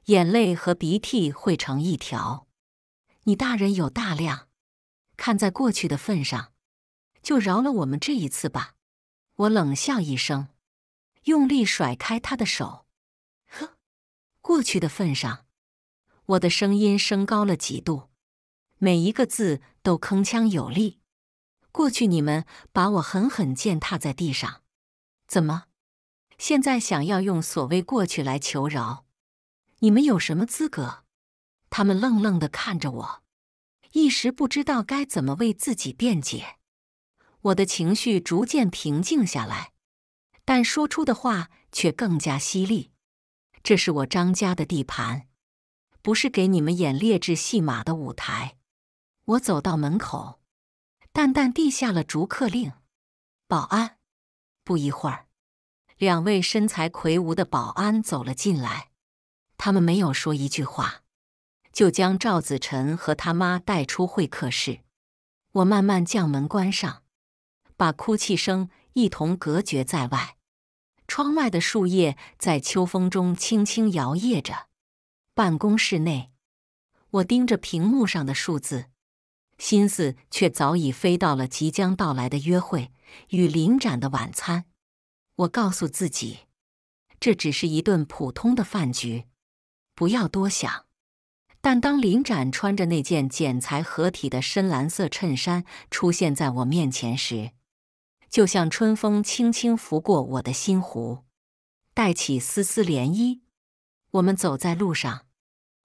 眼泪和鼻涕汇成一条。你大人有大量，看在过去的份上，就饶了我们这一次吧。我冷笑一声，用力甩开他的手。呵，过去的份上。我的声音升高了几度，每一个字都铿锵有力。过去你们把我狠狠践踏在地上，怎么，现在想要用所谓过去来求饶？你们有什么资格？他们愣愣地看着我，一时不知道该怎么为自己辩解。我的情绪逐渐平静下来，但说出的话却更加犀利。这是我张家的地盘，不是给你们演劣质戏码的舞台。我走到门口，淡淡递下了逐客令。保安。不一会儿，2位身材魁梧的保安走了进来，他们没有说一句话，就将赵子晨和他妈带出会客室。我慢慢将门关上，把哭泣声一同隔绝在外。窗外的树叶在秋风中轻轻摇曳着。办公室内，我盯着屏幕上的数字，心思却早已飞到了即将到来的约会与临展的晚餐。我告诉自己，这只是一顿普通的饭局，不要多想。但当临展穿着那件剪裁合体的深蓝色衬衫出现在我面前时，就像春风轻轻拂过我的心湖，带起丝丝涟漪。我们走在路上，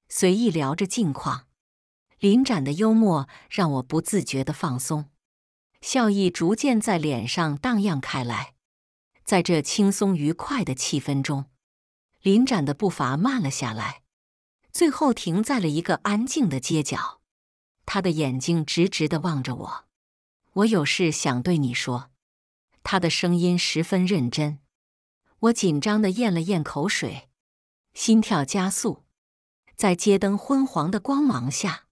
随意聊着近况。临展的幽默让我不自觉地放松，笑意逐渐在脸上荡漾开来。在这轻松愉快的气氛中，临展的步伐慢了下来，最后停在了一个安静的街角。他的眼睛直直地望着我。我有事想对你说。他的声音十分认真。我紧张地咽了咽口水，心跳加速。在街灯昏黄的光芒下，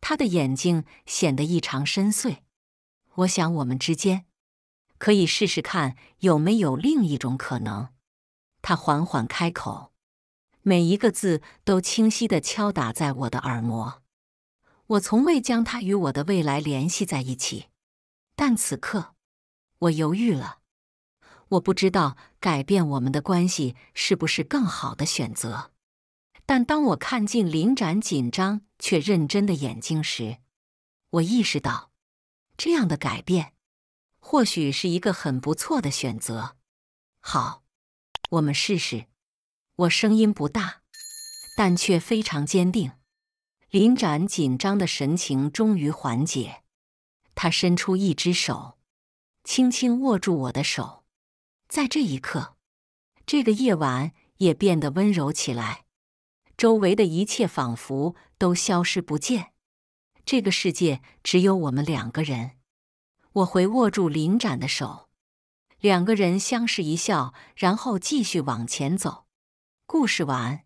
他的眼睛显得异常深邃。我想我们之间可以试试看有没有另一种可能。他缓缓开口，每一个字都清晰地敲打在我的耳膜。我从未将他与我的未来联系在一起，但此刻我犹豫了。我不知道改变我们的关系是不是更好的选择，但当我看进临展紧张却认真的眼睛时，我意识到，这样的改变或许是一个很不错的选择。好，我们试试。我声音不大，但却非常坚定。林展紧张的神情终于缓解，他伸出一只手，轻轻握住我的手。在这一刻，这个夜晚也变得温柔起来，周围的一切仿佛都消失不见。这个世界只有我们两个人。我回握住林展的手，两个人相视一笑，然后继续往前走。故事完。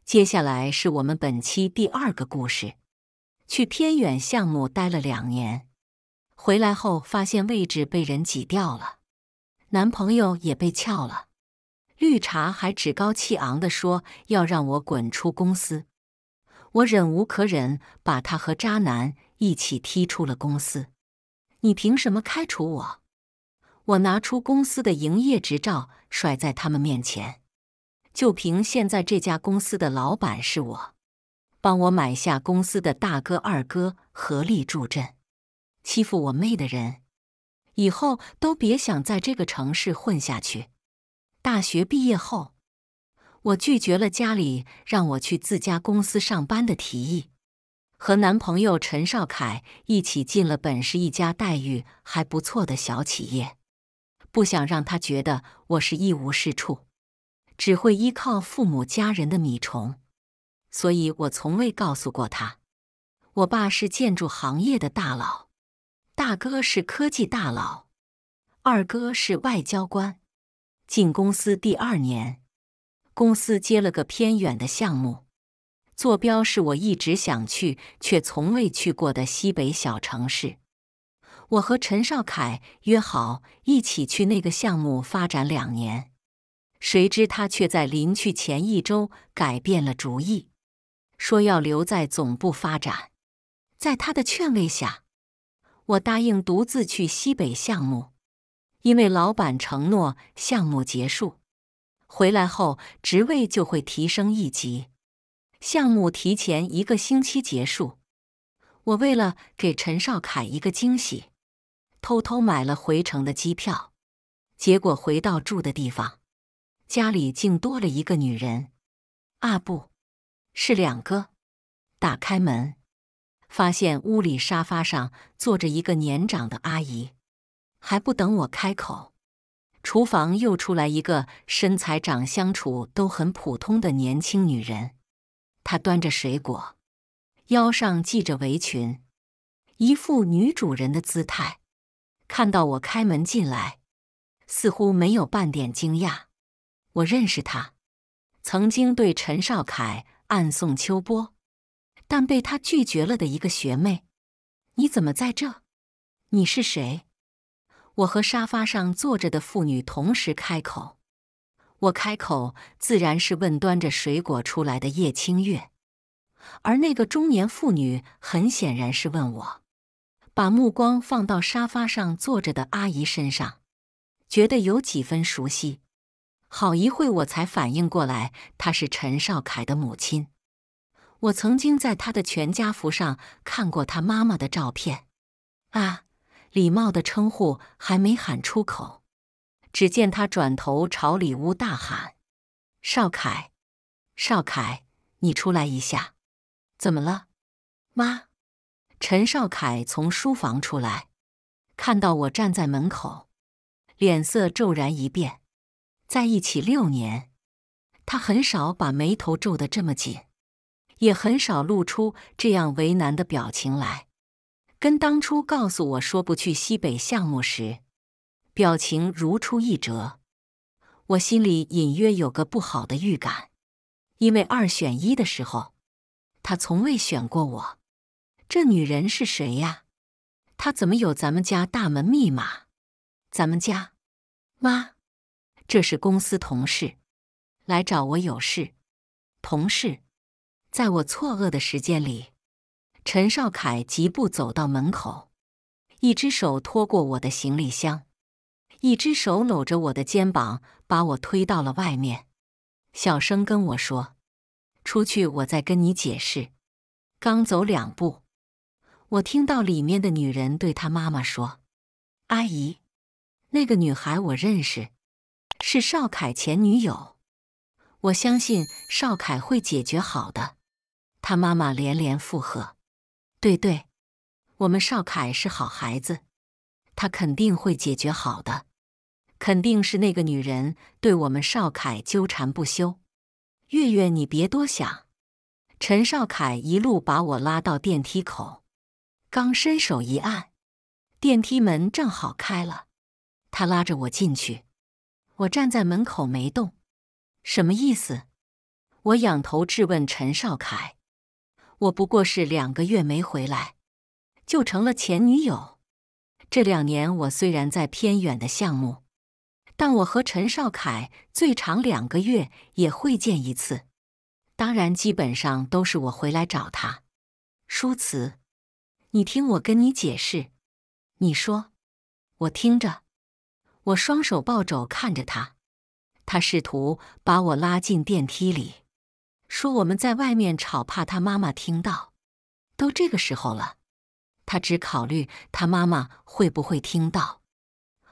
接下来是我们本期第2个故事。去偏远项目待了2年，回来后发现位置被人挤掉了，男朋友也被撬了，绿茶还趾高气昂地说要让我滚出公司。我忍无可忍，把他和渣男一起踢出了公司。你凭什么开除我？我拿出公司的营业执照甩在他们面前。就凭现在这家公司的老板是我，帮我买下公司的大哥二哥合力助阵，欺负我妹的人，以后都别想在这个城市混下去。大学毕业后，我拒绝了家里让我去自家公司上班的提议，和男朋友陈少凯一起进了本市一家待遇还不错的小企业，不想让他觉得我是一无是处，只会依靠父母家人的米虫，所以我从未告诉过他，我爸是建筑行业的大佬，大哥是科技大佬，二哥是外交官。进公司第2年，公司接了个偏远的项目，坐标是我一直想去却从未去过的西北小城市。我和陈少凯约好一起去那个项目发展2年。谁知他却在临去前1周改变了主意，说要留在总部发展。在他的劝慰下，我答应独自去西北项目，因为老板承诺项目结束，回来后职位就会提升1级。项目提前1个星期结束，我为了给陈少凯一个惊喜，偷偷买了回程的机票。结果回到住的地方，家里竟多了一个女人。啊不，是2个。打开门，发现屋里沙发上坐着一个年长的阿姨。还不等我开口，厨房又出来一个身材长相处都很普通的年轻女人。她端着水果，腰上系着围裙，一副女主人的姿态。看到我开门进来，似乎没有半点惊讶。我认识她，曾经对陈少凯暗送秋波，但被他拒绝了的一个学妹。你怎么在这？你是谁？我和沙发上坐着的妇女同时开口。我开口自然是问端着水果出来的叶清月，而那个中年妇女很显然是问我，把目光放到沙发上坐着的阿姨身上，觉得有几分熟悉。好一会我才反应过来，她是陈少凯的母亲。我曾经在她的全家福上看过她妈妈的照片。啊，礼貌的称呼还没喊出口，只见她转头朝里屋大喊：“少凯，少凯，你出来一下。”怎么了，妈？陈少凯从书房出来，看到我站在门口，脸色骤然一变。在一起6年，他很少把眉头皱得这么紧，也很少露出这样为难的表情来。跟当初告诉我说不去西北项目时，表情如出一辙。我心里隐约有个不好的预感，因为2选1的时候，他从未选过我。这女人是谁呀？她怎么有咱们家大门密码？咱们家？妈，这是公司同事，来找我有事。同事？在我错愕的时间里，陈少凯疾步走到门口，一只手拖过我的行李箱，一只手搂着我的肩膀，把我推到了外面，小声跟我说：“出去，我再跟你解释。”刚走2步，我听到里面的女人对她妈妈说：“阿姨，那个女孩我认识，是邵凯前女友。我相信邵凯会解决好的。”他妈妈连连附和：“对对，我们邵凯是好孩子，他肯定会解决好的。肯定是那个女人对我们邵凯纠缠不休。月月，你别多想。”陈少凯一路把我拉到电梯口，刚伸手一按，电梯门正好开了，他拉着我进去。我站在门口没动。什么意思？我仰头质问陈少凯。我不过是2个月没回来，就成了前女友。这2年我虽然在偏远的项目，但我和陈少凯最长2个月也会见一次。当然，基本上都是我回来找他。舒慈，你听我跟你解释。你说。我听着。我双手抱肘看着他，他试图把我拉进电梯里，说我们在外面吵，怕他妈妈听到。都这个时候了，他只考虑他妈妈会不会听到，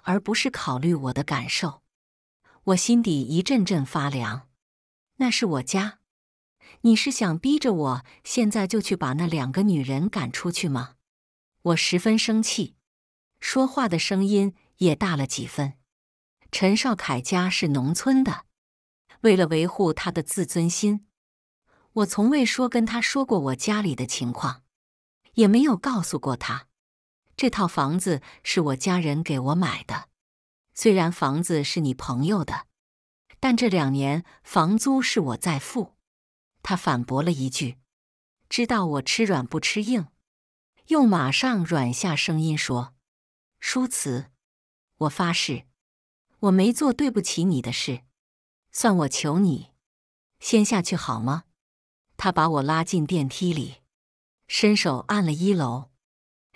而不是考虑我的感受。我心底一阵阵发凉。那是我家。你是想逼着我现在就去把那2个女人赶出去吗？我十分生气，说话的声音也大了几分。陈少凯家是农村的，为了维护他的自尊心，我从未跟他说过我家里的情况，也没有告诉过他，这套房子是我家人给我买的。虽然房子是你朋友的，但这2年房租是我在付。他反驳了一句，知道我吃软不吃硬，又马上软下声音说：“舒慈，我发誓，我没做对不起你的事，算我求你，先下去好吗？”他把我拉进电梯里，伸手按了1楼，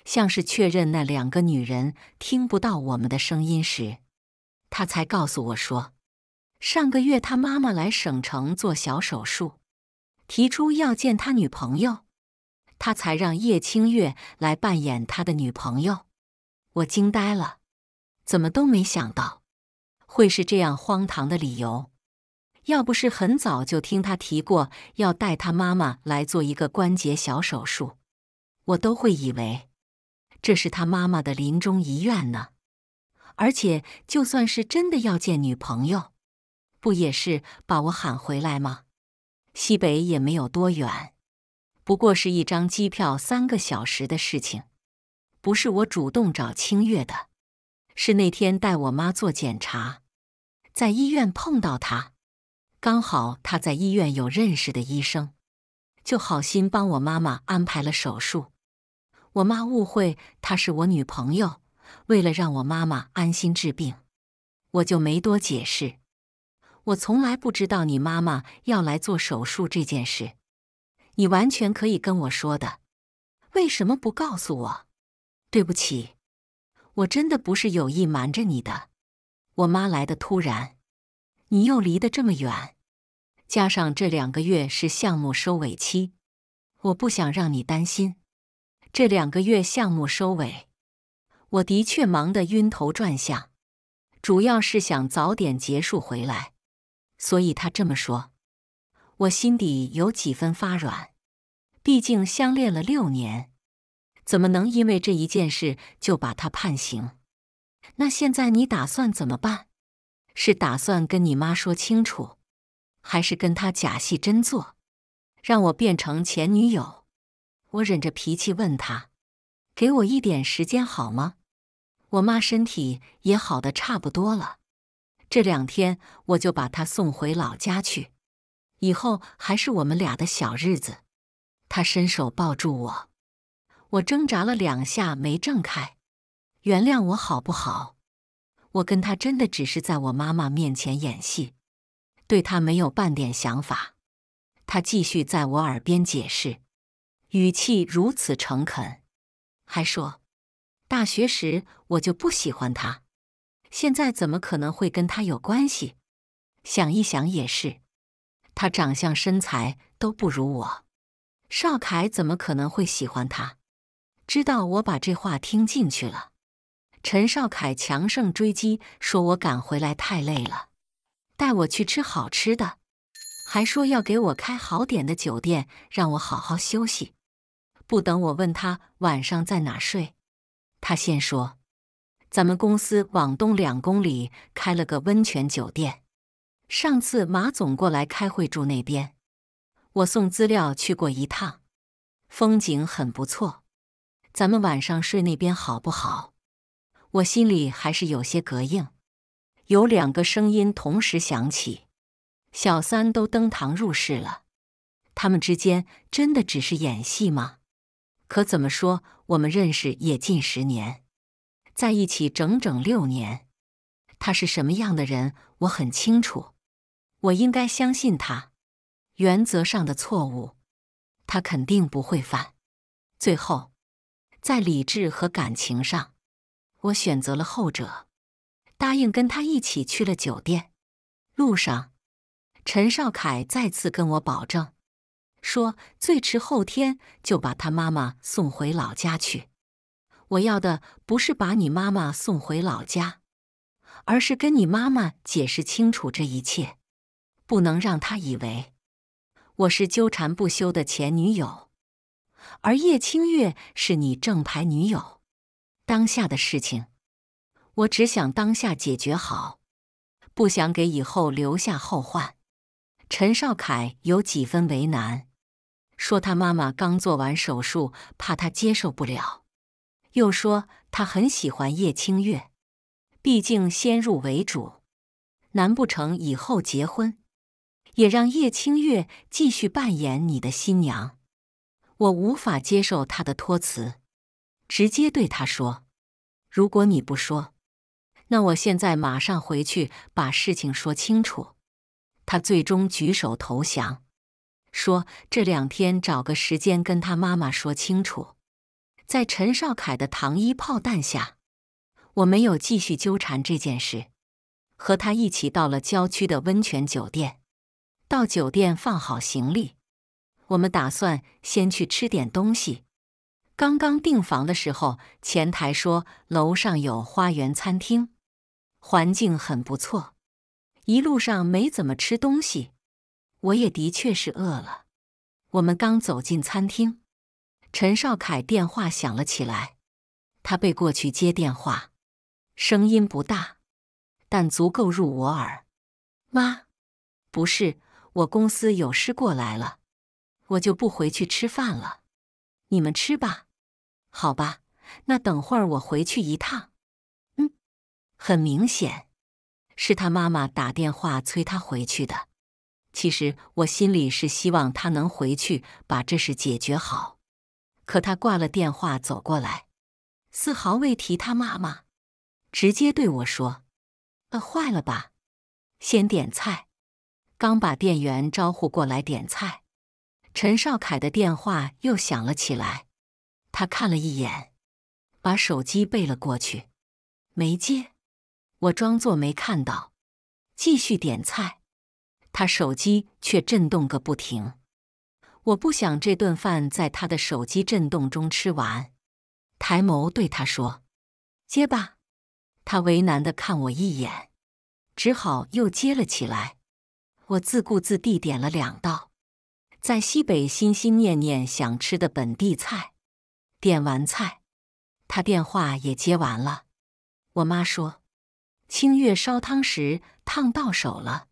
像是确认那2个女人听不到我们的声音时，他才告诉我说，上个月他妈妈来省城做小手术，提出要见他女朋友，他才让叶清月来扮演他的女朋友。我惊呆了，怎么都没想到会是这样荒唐的理由。要不是很早就听他提过要带他妈妈来做一个关节小手术，我都会以为这是他妈妈的临终遗愿呢。而且就算是真的要见女朋友，不也是把我喊回来吗？西北也没有多远，不过是一张机票3个小时的事情。不是我主动找清月的，是那天带我妈做检查，在医院碰到她，刚好她在医院有认识的医生，就好心帮我妈妈安排了手术。我妈误会她是我女朋友，为了让我妈妈安心治病，我就没多解释。我从来不知道你妈妈要来做手术这件事，你完全可以跟我说的，为什么不告诉我？对不起，我真的不是有意瞒着你的。我妈来的突然，你又离得这么远，加上这2个月是项目收尾期，我不想让你担心。这2个月项目收尾，我的确忙得晕头转向，主要是想早点结束回来。所以他这么说，我心底有几分发软。毕竟相恋了6年，怎么能因为这一件事就把他判刑？那现在你打算怎么办？是打算跟你妈说清楚，还是跟他假戏真做，让我变成前女友？我忍着脾气问他，给我一点时间好吗？我妈身体也好得差不多了，这2天我就把她送回老家去，以后还是我们俩的小日子。他伸手抱住我，我挣扎了2下没挣开。原谅我好不好？我跟他真的只是在我妈妈面前演戏，对他没有半点想法。他继续在我耳边解释，语气如此诚恳，还说大学时我就不喜欢他，现在怎么可能会跟他有关系？想一想也是，他长相身材都不如我，邵凯怎么可能会喜欢他？知道我把这话听进去了。陈少凯强盛追击，说我赶回来太累了，带我去吃好吃的，还说要给我开好点的酒店，让我好好休息。不等我问他晚上在哪睡，他先说咱们公司往东2公里开了个温泉酒店，上次马总过来开会住那边，我送资料去过一趟，风景很不错，咱们晚上睡那边好不好？我心里还是有些膈应。有2个声音同时响起，小三都登堂入室了，他们之间真的只是演戏吗？可怎么说，我们认识也近10年，在一起整整6年。他是什么样的人，我很清楚。我应该相信他，原则上的错误，他肯定不会犯。最后，在理智和感情上，我选择了后者，答应跟他一起去了酒店。路上，陈少凯再次跟我保证，说最迟后天就把他妈妈送回老家去。我要的不是把你妈妈送回老家，而是跟你妈妈解释清楚这一切，不能让她以为我是纠缠不休的前女友，而叶清月是你正牌女友。当下的事情，我只想当下解决好，不想给以后留下后患。陈少凯有几分为难，说他妈妈刚做完手术，怕他接受不了，又说他很喜欢叶清月，毕竟先入为主，难不成以后结婚也让叶清月继续扮演你的新娘？我无法接受他的托辞，直接对他说，如果你不说，那我现在马上回去把事情说清楚。他最终举手投降，说这2天找个时间跟他妈妈说清楚。在陈少凯的糖衣炮弹下，我没有继续纠缠这件事，和他一起到了郊区的温泉酒店。到酒店放好行李，我们打算先去吃点东西。刚刚订房的时候，前台说楼上有花园餐厅，环境很不错。一路上没怎么吃东西，我也的确是饿了。我们刚走进餐厅，陈少凯电话响了起来，他背过去接电话，声音不大，但足够入我耳。妈，不是，我公司有事过来了，我就不回去吃饭了，你们吃吧。好吧，那等会儿我回去一趟。很明显，是他妈妈打电话催他回去的。其实我心里是希望他能回去把这事解决好，可他挂了电话走过来，丝毫未提他妈妈，直接对我说：“坏了吧？先点菜。”刚把店员招呼过来点菜，陈少凯的电话又响了起来。他看了一眼，把手机背了过去，没接。我装作没看到，继续点菜，他手机却震动个不停。我不想这顿饭在他的手机震动中吃完，抬眸对他说：“接吧。”他为难地看我一眼，只好又接了起来。我自顾自地点了2道，在西北心心念念想吃的本地菜。点完菜，他电话也接完了。我妈说，清月烧汤时烫到手了，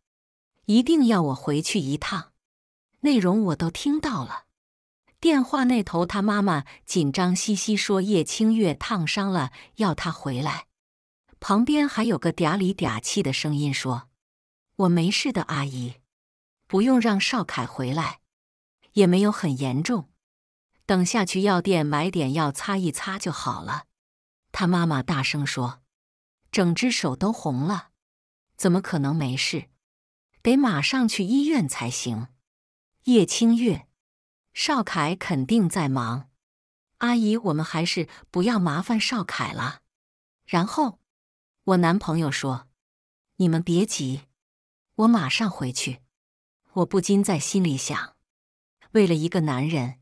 一定要我回去一趟。内容我都听到了。电话那头他妈妈紧张兮兮说叶清月烫伤了，要他回来。旁边还有个嗲里嗲气的声音说：“我没事的，阿姨，不用让少凯回来，也没有很严重，等下去药店买点药擦一擦就好了。”他妈妈大声说：“整只手都红了，怎么可能没事？得马上去医院才行。”叶清月，少凯肯定在忙，阿姨，我们还是不要麻烦少凯了。然后我男朋友说：“你们别急，我马上回去。”我不禁在心里想，为了一个男人，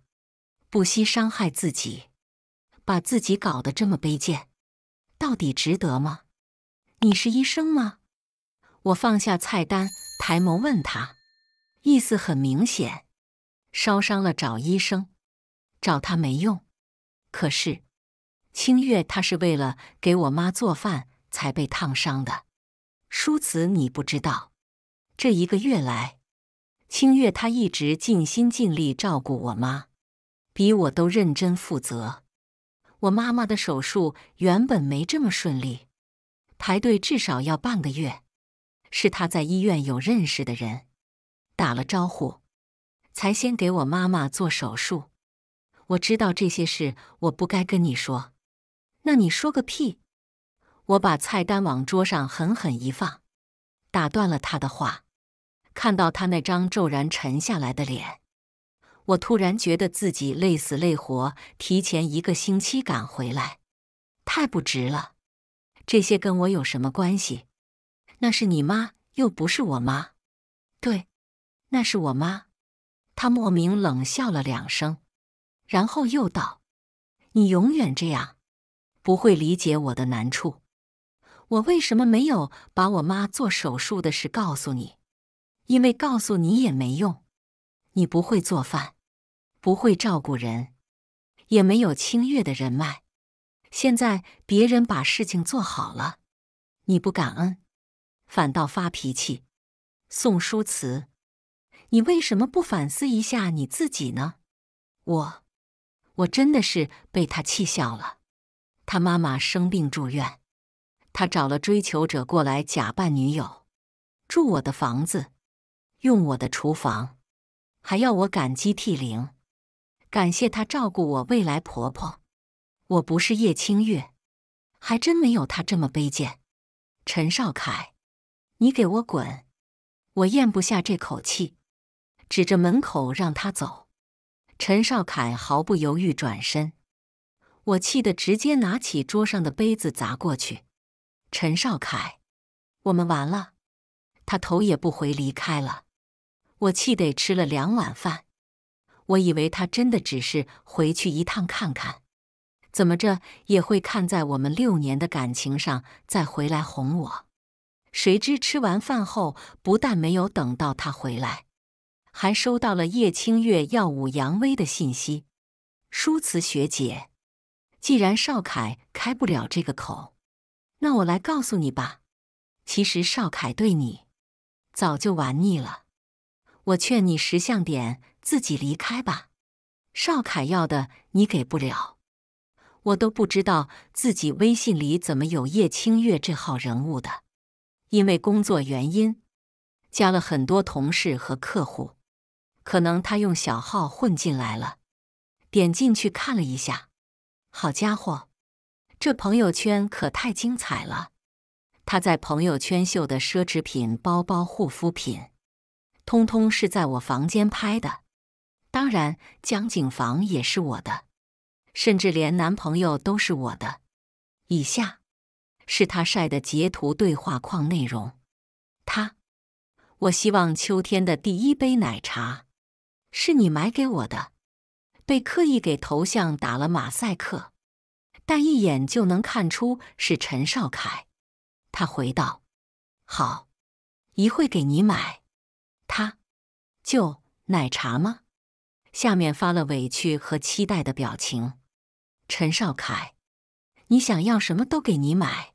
不惜伤害自己，把自己搞得这么卑贱，到底值得吗？你是医生吗？我放下菜单，抬眸问他，意思很明显，烧伤了找医生，找他没用。可是清月他是为了给我妈做饭才被烫伤的。舒慈，你不知道，这1个月来，清月她一直尽心尽力照顾我妈，比我都认真负责。我妈妈的手术原本没这么顺利，排队至少要半个月，是她在医院有认识的人，打了招呼，才先给我妈妈做手术。我知道这些事我不该跟你说，那你说个屁！我把菜单往桌上狠狠一放，打断了他的话。看到他那张骤然沉下来的脸，我突然觉得自己累死累活提前1个星期赶回来，太不值了。这些跟我有什么关系？那是你妈，又不是我妈。对，那是我妈。他莫名冷笑了2声，然后又道：你永远这样，不会理解我的难处。我为什么没有把我妈做手术的事告诉你？因为告诉你也没用。你不会做饭，不会照顾人，也没有清月的人脉。现在别人把事情做好了，你不感恩，反倒发脾气。宋书慈，你为什么不反思一下你自己呢？我真的是被他气笑了。他妈妈生病住院，他找了追求者过来假扮女友，住我的房子，用我的厨房，还要我感激涕零，感谢她照顾我未来婆婆。我不是叶清月，还真没有她这么卑贱。陈少凯，你给我滚！我咽不下这口气，指着门口让他走。陈少凯毫不犹豫转身，我气得直接拿起桌上的杯子砸过去。陈少凯，我们完了。他头也不回离开了。我气得吃了2碗饭。我以为他真的只是回去一趟看看，怎么着也会看在我们6年的感情上再回来哄我。谁知吃完饭后，不但没有等到他回来，还收到了叶清月耀武扬威的信息。舒慈学姐，既然少凯开不了这个口，那我来告诉你吧，其实少凯对你早就玩腻了。我劝你识相点，自己离开吧。少凯要的你给不了。我都不知道自己微信里怎么有叶清月这号人物的，因为工作原因，加了很多同事和客户，可能他用小号混进来了。点进去看了一下，好家伙，这朋友圈可太精彩了。他在朋友圈秀的奢侈品、包包、护肤品，通通是在我房间拍的。当然，江景房也是我的，甚至连男朋友都是我的。以下是他晒的截图对话框内容。我希望秋天的第1杯奶茶是你买给我的。被刻意给头像打了马赛克，但一眼就能看出是陈少凯。他回道：好，一会给你买。就奶茶吗？下面发了委屈和期待的表情。陈少凯，你想要什么都给你买，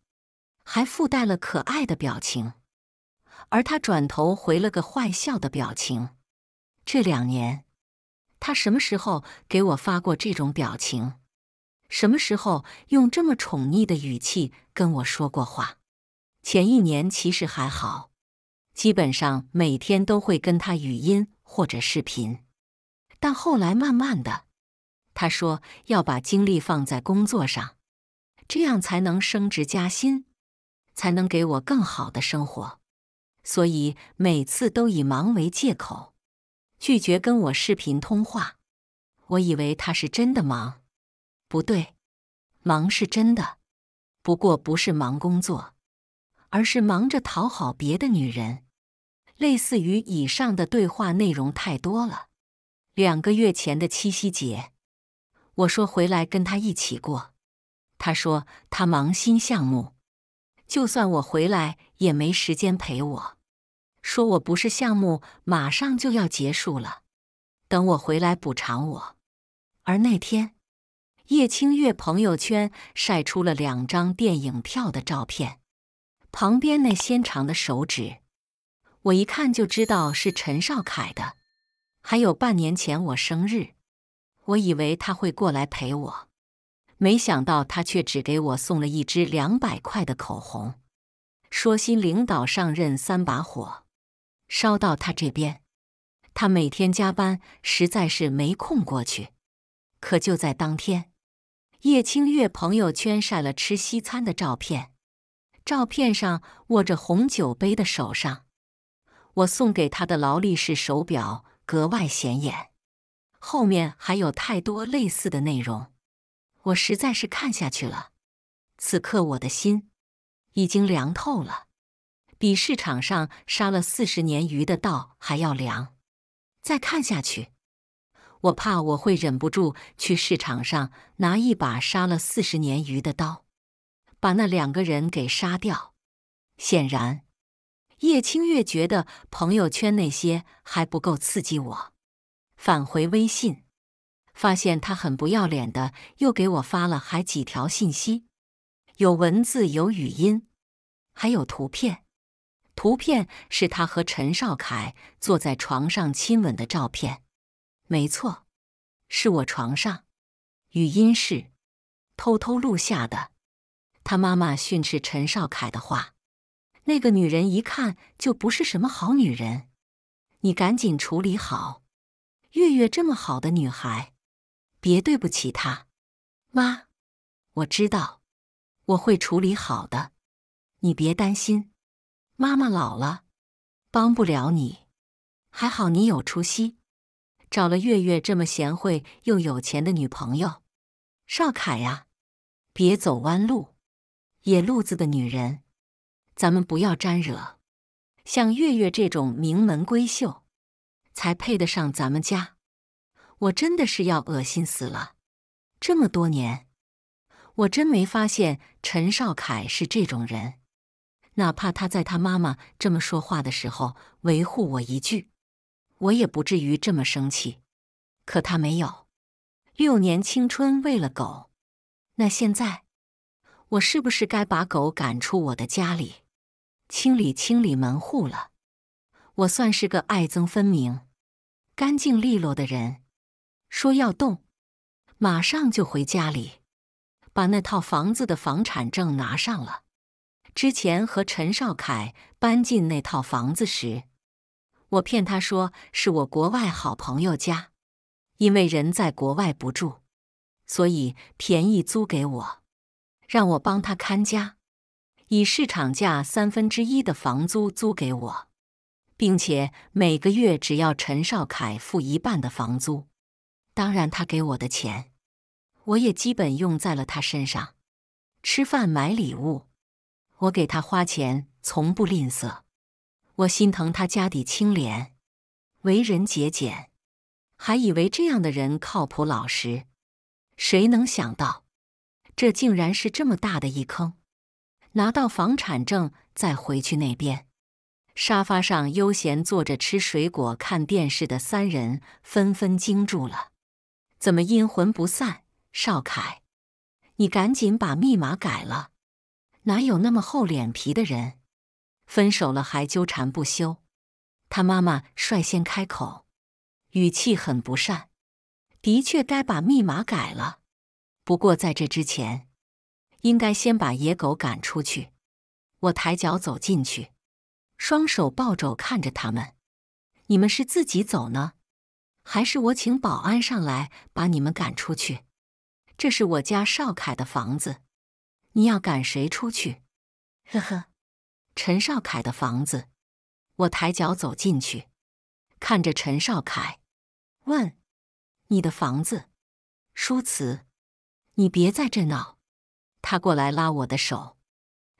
还附带了可爱的表情。而他转头回了个坏笑的表情。这2年，他什么时候给我发过这种表情？什么时候用这么宠溺的语气跟我说过话？前1年其实还好，基本上每天都会跟他语音或者视频。但后来慢慢的，他说要把精力放在工作上，这样才能升职加薪，才能给我更好的生活。所以每次都以忙为借口，拒绝跟我视频通话。我以为他是真的忙，不对，忙是真的，不过不是忙工作，而是忙着讨好别的女人。类似于以上的对话内容太多了。2个月前的七夕节，我说回来跟他一起过，他说他忙新项目，就算我回来也没时间陪我，说我不是项目马上就要结束了，等我回来补偿我。而那天，叶清月朋友圈晒出了2张电影票的照片，旁边那纤长的手指，我一看就知道是陈少凯的。还有半年前我生日，我以为他会过来陪我，没想到他却只给我送了一支200块的口红，说新领导上任3把火，烧到他这边，他每天加班，实在是没空过去。可就在当天，叶清月朋友圈晒了吃西餐的照片，照片上握着红酒杯的手上，我送给他的劳力士手表格外显眼。后面还有太多类似的内容，我实在是看下去了。此刻我的心已经凉透了，比市场上杀了40年鱼的刀还要凉。再看下去，我怕我会忍不住去市场上拿一把杀了40年鱼的刀，把那2个人给杀掉。显然，叶清月觉得朋友圈那些还不够刺激我，返回微信，发现他很不要脸的又给我发了还几条信息，有文字有语音，还有图片。图片是他和陈少凯坐在床上亲吻的照片，没错，是我床上。语音是偷偷录下的，他妈妈训斥陈少凯的话，那个女人一看就不是什么好女人，你赶紧处理好，月月这么好的女孩，别对不起她。妈，我知道，我会处理好的，你别担心，妈妈老了，帮不了你，还好你有出息，找了月月这么贤惠又有钱的女朋友。少凯呀，别走弯路，野路子的女人，咱们不要沾惹。像月月这种名门闺秀，才配得上咱们家。我真的是要恶心死了。这么多年，我真没发现陈少凯是这种人。哪怕他在他妈妈这么说话的时候维护我一句，我也不至于这么生气。可他没有。6年青春为了狗，那现在，我是不是该把狗赶出我的家里，清理门户了？我算是个爱憎分明、干净利落的人。说要动，马上就回家里，把那套房子的房产证拿上了。之前和陈少凯搬进那套房子时，我骗他说是我国外好朋友家，因为人在国外不住，所以便宜租给我，让我帮他看家，以市场价1/3的房租租给我，并且每个月只要陈少凯付1半的房租。当然他给我的钱，我也基本用在了他身上，吃饭买礼物，我给他花钱从不吝啬。我心疼他家底清廉，为人节俭，还以为这样的人靠谱老实，谁能想到，这竟然是这么大的一坑。拿到房产证再回去那边，沙发上悠闲坐着吃水果看电视的3人纷纷惊住了。怎么阴魂不散？少凯，你赶紧把密码改了，哪有那么厚脸皮的人？分手了还纠缠不休。他妈妈率先开口，语气很不善。的确该把密码改了，不过在这之前，应该先把野狗赶出去。我抬脚走进去，双手抱肘看着他们。你们是自己走呢，还是我请保安上来把你们赶出去？这是我家少凯的房子，你要赶谁出去？呵呵，陈少凯的房子。我抬脚走进去，看着陈少凯，问：你的房子？舒慈，你别在这闹。他过来拉我的手，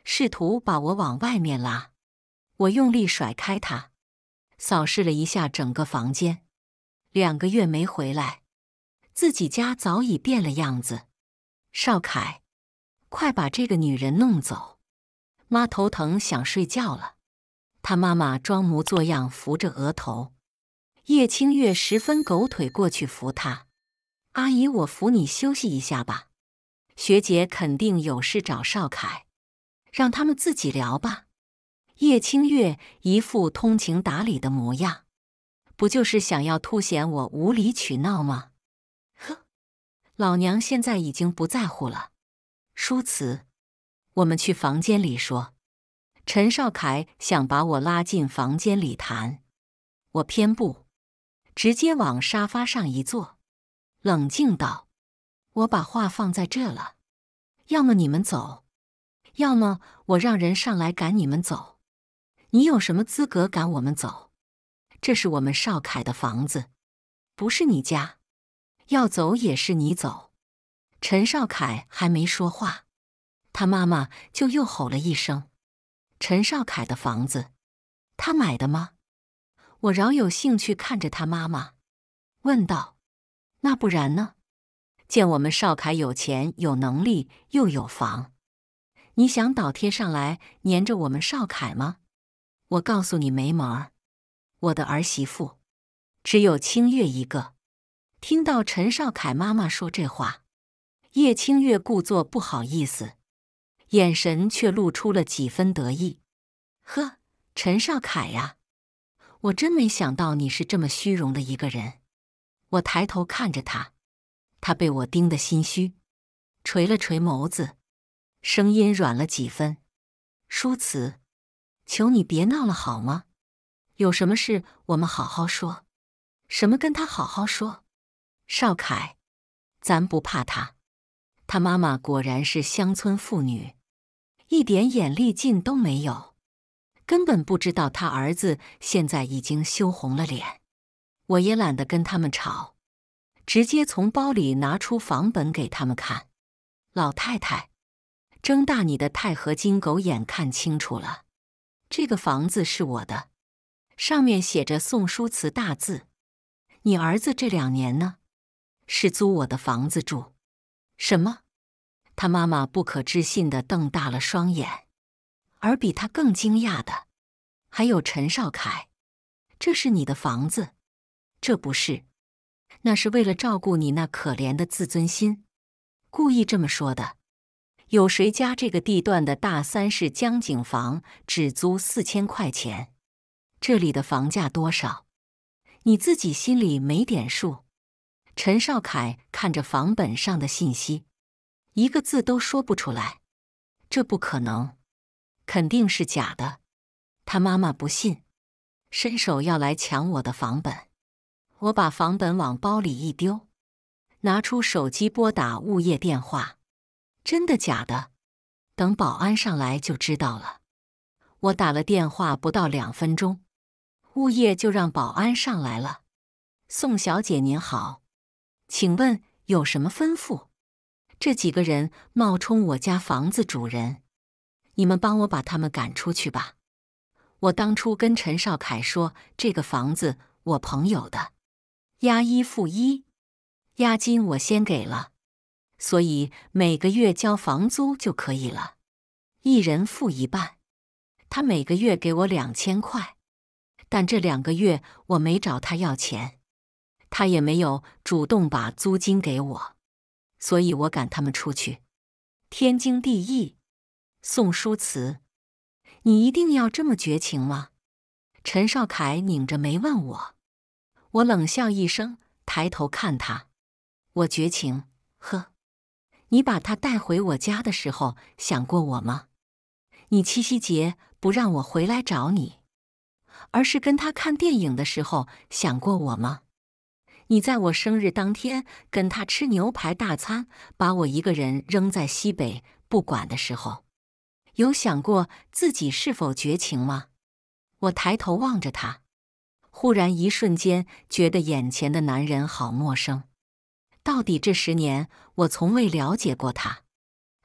试图把我往外面拉。我用力甩开他，扫视了一下整个房间。2个月没回来，自己家早已变了样子。少凯，快把这个女人弄走！妈头疼，想睡觉了。他妈妈装模作样扶着额头。叶清月十分狗腿过去扶她。阿姨，我扶你休息一下吧。学姐肯定有事找少凯，让他们自己聊吧。叶清月一副通情达理的模样，不就是想要凸显我无理取闹吗？呵，老娘现在已经不在乎了。舒慈，我们去房间里说。陈少凯想把我拉进房间里谈，我偏不，直接往沙发上一坐，冷静道：“我把话放在这了，要么你们走，要么我让人上来赶你们走。你有什么资格赶我们走？这是我们少凯的房子，不是你家，要走也是你走。”陈少凯还没说话，他妈妈就又吼了一声：“陈少凯的房子，他买的吗？”我饶有兴趣看着他妈妈，问道：“那不然呢？见我们少凯有钱有能力又有房，你想倒贴上来黏着我们少凯吗？我告诉你没门儿，我的儿媳妇只有清月一个。”听到陈少凯妈妈说这话，叶清月故作不好意思，眼神却露出了几分得意。呵，陈少凯呀，我真没想到你是这么虚荣的一个人。我抬头看着他，他被我盯得心虚，垂了垂眸子，声音软了几分：“舒慈，求你别闹了好吗？有什么事我们好好说。”“什么跟他好好说？”“少凯，咱不怕他。他妈妈果然是乡村妇女，一点眼力劲都没有，根本不知道他儿子现在已经羞红了脸。”我也懒得跟他们吵，直接从包里拿出房本给他们看。“老太太，睁大你的钛合金狗眼看清楚了，这个房子是我的，上面写着宋书慈大字。你儿子这2年呢，是租我的房子住。”“什么？”他妈妈不可置信地瞪大了双眼，而比他更惊讶的还有陈少凯。“这是你的房子？”“这不是，那是为了照顾你那可怜的自尊心，故意这么说的。有谁家这个地段的大3室江景房只租4000块钱？这里的房价多少？你自己心里没点数？”陈少凯看着房本上的信息，一个字都说不出来。“这不可能，肯定是假的。”他妈妈不信，伸手要来抢我的房本。我把房本往包里一丢，拿出手机拨打物业电话。“真的假的？等保安上来就知道了。”我打了电话不到2分钟，物业就让保安上来了。“宋小姐您好，请问有什么吩咐？这几个人冒充我家房子主人，你们帮我把他们赶出去吧。我当初跟陈少凯说，这个房子我朋友的，押1付1，押金我先给了，所以每个月交房租就可以了，一人付1半。他每个月给我2000块，但这2个月我没找他要钱，他也没有主动把租金给我，所以我赶他们出去。天经地义。宋书慈，你一定要这么绝情吗？”陈少凯拧着眉问我。我冷笑一声，抬头看他：“我绝情？呵，你把他带回我家的时候想过我吗？你七夕节不让我回来找你，而是跟他看电影的时候想过我吗？你在我生日当天跟他吃牛排大餐，把我一个人扔在西北不管的时候，有想过自己是否绝情吗？”我抬头望着他，忽然一瞬间觉得眼前的男人好陌生。到底这10年我从未了解过他，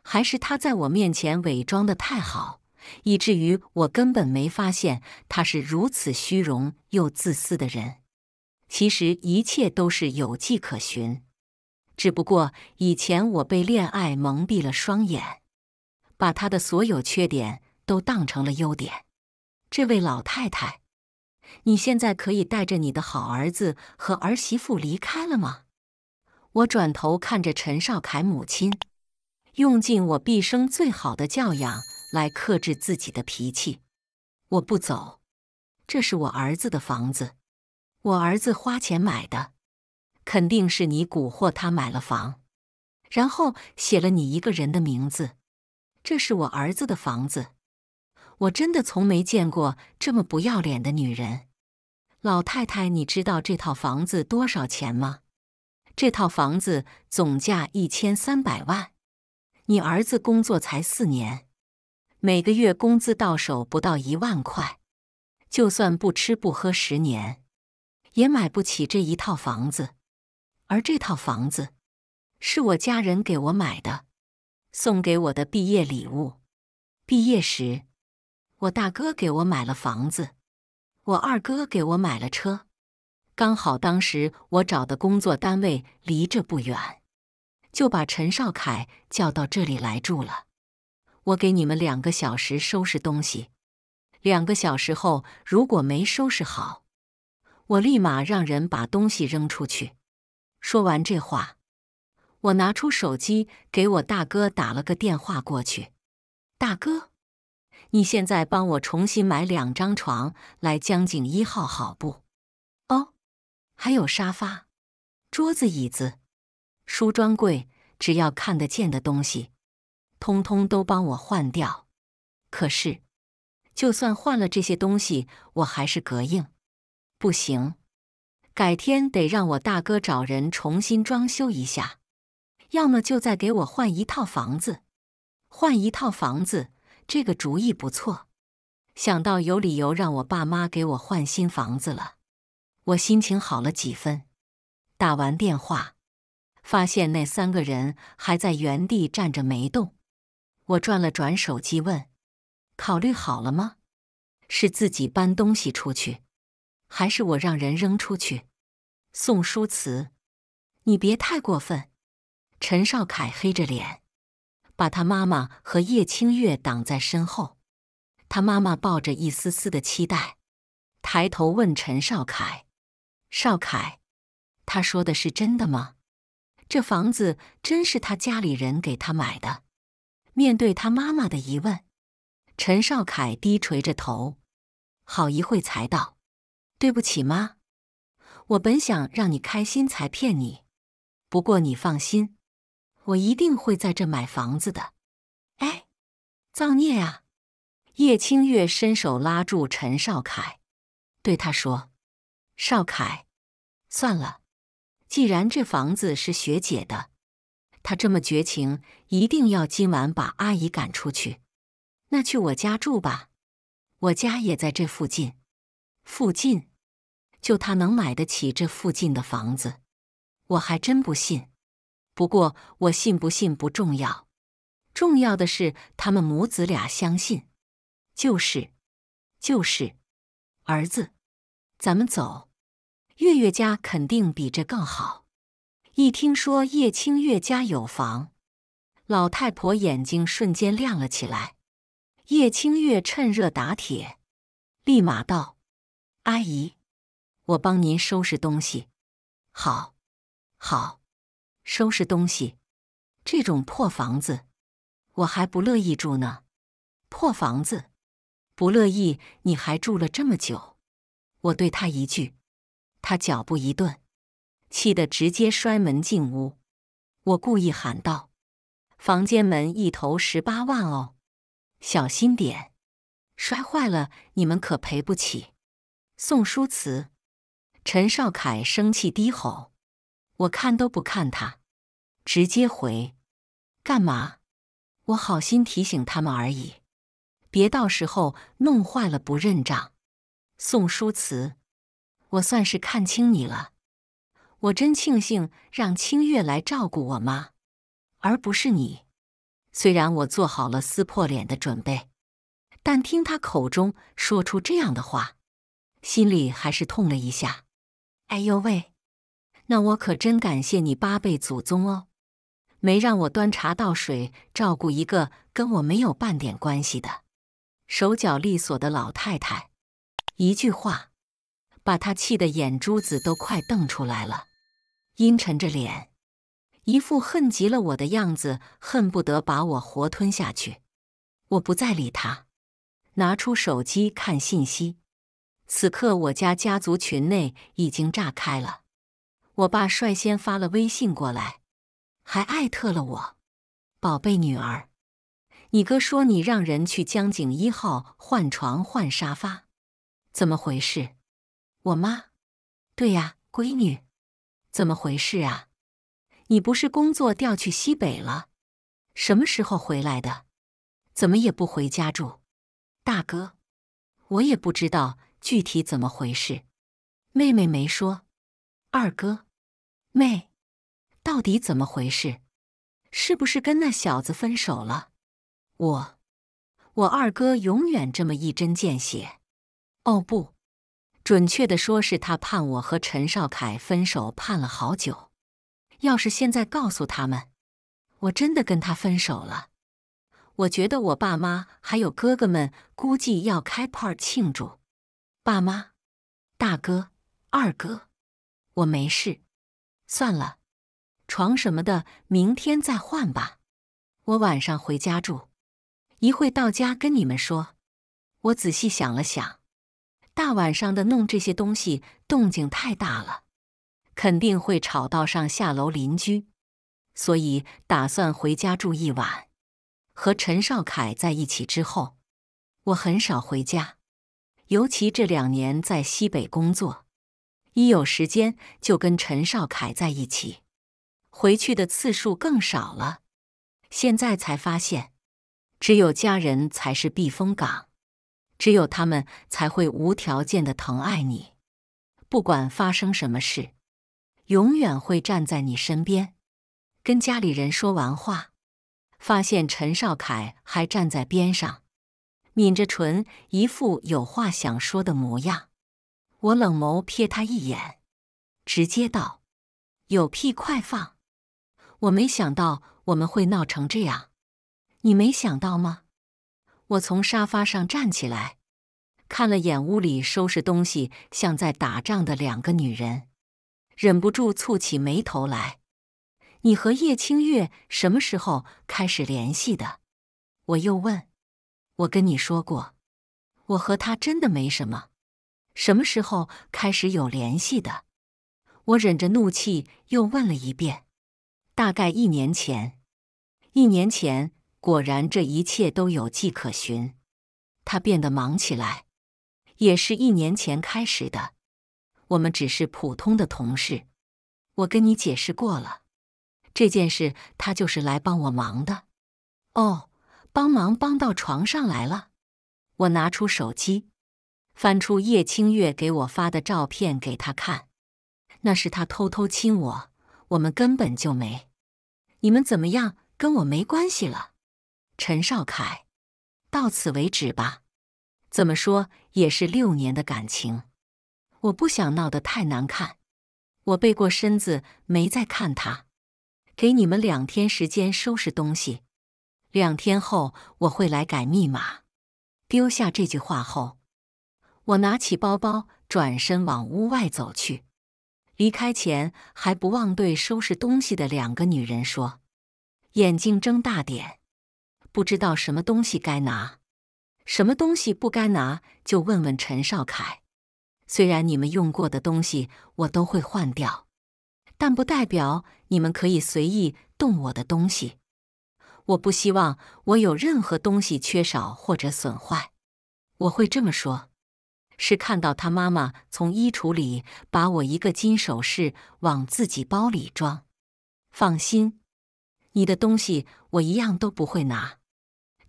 还是他在我面前伪装得太好，以至于我根本没发现他是如此虚荣又自私的人？其实一切都是有迹可循。只不过以前我被恋爱蒙蔽了双眼，把他的所有缺点都当成了优点。这位老太太，你现在可以带着你的好儿子和儿媳妇离开了吗？我转头看着陈少凯母亲，用尽我毕生最好的教养来克制自己的脾气。我不走，这是我儿子的房子，我儿子花钱买的，肯定是你蛊惑他买了房，然后写了你一个人的名字。这是我儿子的房子，我真的从没见过这么不要脸的女人。老太太，你知道这套房子多少钱吗？这套房子总价1300万，你儿子工作才4年，每个月工资到手不到1万块，就算不吃不喝10年，也买不起这一套房子。而这套房子，是我家人给我买的，送给我的毕业礼物。毕业时，我大哥给我买了房子，我二哥给我买了车。刚好当时我找的工作单位离这不远，就把陈少凯叫到这里来住了。我给你们2个小时收拾东西，2个小时后如果没收拾好，我立马让人把东西扔出去。说完这话，我拿出手机给我大哥打了个电话过去。大哥，你现在帮我重新买2张床来江景1号好不？哦，还有沙发、桌子、椅子、梳妆柜，只要看得见的东西，通通都帮我换掉。可是，就算换了这些东西，我还是膈应。不行，改天得让我大哥找人重新装修一下，要么就再给我换一套房子。换一套房子，这个主意不错。想到有理由让我爸妈给我换新房子了，我心情好了几分。打完电话，发现那3个人还在原地站着没动。我转了转手机问：考虑好了吗？是自己搬东西出去，还是我让人扔出去？宋书慈，你别太过分。陈少凯黑着脸，把他妈妈和叶清月挡在身后。他妈妈抱着一丝丝的期待，抬头问陈少凯：少凯，他说的是真的吗？这房子真是他家里人给他买的？面对他妈妈的疑问，陈少凯低垂着头，好一会才道：对不起妈，我本想让你开心才骗你，不过你放心，我一定会在这买房子的。哎，造孽啊！叶清月伸手拉住陈少凯，对他说：少凯，算了，既然这房子是学姐的，她这么绝情，一定要今晚把阿姨赶出去，那去我家住吧，我家也在这附近。附近？就她能买得起这附近的房子？我还真不信。不过我信不信不重要，重要的是他们母子俩相信。就是，儿子，咱们走。月月家肯定比这更好。一听说叶清月家有房，老太婆眼睛瞬间亮了起来。叶清月趁热打铁，立马道：阿姨，我帮您收拾东西。好，好，收拾东西。这种破房子，我还不乐意住呢。破房子，不乐意你还住了这么久。我对他一句，他脚步一顿，气得直接摔门进屋。我故意喊道：房间门一头18万哦，小心点，摔坏了你们可赔不起。宋书慈，陈少凯生气低吼，我看都不看他，直接回：干嘛？我好心提醒他们而已，别到时候弄坏了不认账。宋书慈，我算是看清你了。我真庆幸让清月来照顾我妈，而不是你。虽然我做好了撕破脸的准备，但听他口中说出这样的话，心里还是痛了一下。哎呦喂，那我可真感谢你8辈祖宗哦，没让我端茶倒水，照顾一个跟我没有半点关系的手脚利索的老太太。一句话，把她气得眼珠子都快瞪出来了，阴沉着脸，一副恨极了我的样子，恨不得把我活吞下去。我不再理他，拿出手机看信息。此刻我家家族群内已经炸开了，我爸率先发了微信过来，还艾特了我：宝贝女儿，你哥说你让人去江景1号换床换沙发，怎么回事？我妈：对呀，闺女，怎么回事啊？你不是工作调去西北了？什么时候回来的？怎么也不回家住？大哥，我也不知道具体怎么回事，妹妹没说。二哥，妹，到底怎么回事？是不是跟那小子分手了？我二哥永远这么一针见血。哦不，准确的说是他盼我和陈少凯分手盼了好久。要是现在告诉他们，我真的跟他分手了，我觉得我爸妈还有哥哥们估计要开派庆祝。爸妈，大哥，二哥，我没事，算了，床什么的明天再换吧，我晚上回家住，一会到家跟你们说。我仔细想了想，大晚上的弄这些东西动静太大了，肯定会吵到上下楼邻居，所以打算回家住一晚。和陈少凯在一起之后，我很少回家，尤其这2年在西北工作，一有时间就跟陈少凯在一起，回去的次数更少了。现在才发现，只有家人才是避风港，只有他们才会无条件的疼爱你，不管发生什么事，永远会站在你身边。跟家里人说完话，发现陈少凯还站在边上，抿着唇，一副有话想说的模样。我冷眸瞥他一眼，直接道：有屁快放！我没想到我们会闹成这样，你没想到吗？我从沙发上站起来，看了眼屋里收拾东西像在打仗的2个女人，忍不住蹙起眉头来。你和叶清月什么时候开始联系的？我又问。我跟你说过，我和他真的没什么。什么时候开始有联系的？我忍着怒气又问了一遍。大概1年前。1年前，果然这一切都有迹可循。他变得忙起来，也是1年前开始的。我们只是普通的同事。我跟你解释过了，这件事他就是来帮我忙的。哦，帮忙帮到床上来了。我拿出手机，翻出叶清月给我发的照片给他看。那是他偷偷亲我，我们根本就没。你们怎么样跟我没关系了。陈少凯，到此为止吧。怎么说也是6年的感情，我不想闹得太难看。我背过身子没再看他。给你们2天时间收拾东西，2天后我会来改密码。丢下这句话后，我拿起包包转身往屋外走去。离开前还不忘对收拾东西的2个女人说，眼睛睁大点，不知道什么东西该拿，什么东西不该拿就问问陈少凯。虽然你们用过的东西我都会换掉，但不代表你们可以随意动我的东西。我不希望我有任何东西缺少或者损坏。我会这么说，是看到他妈妈从衣橱里把我一个金首饰往自己包里装。放心，你的东西我一样都不会拿。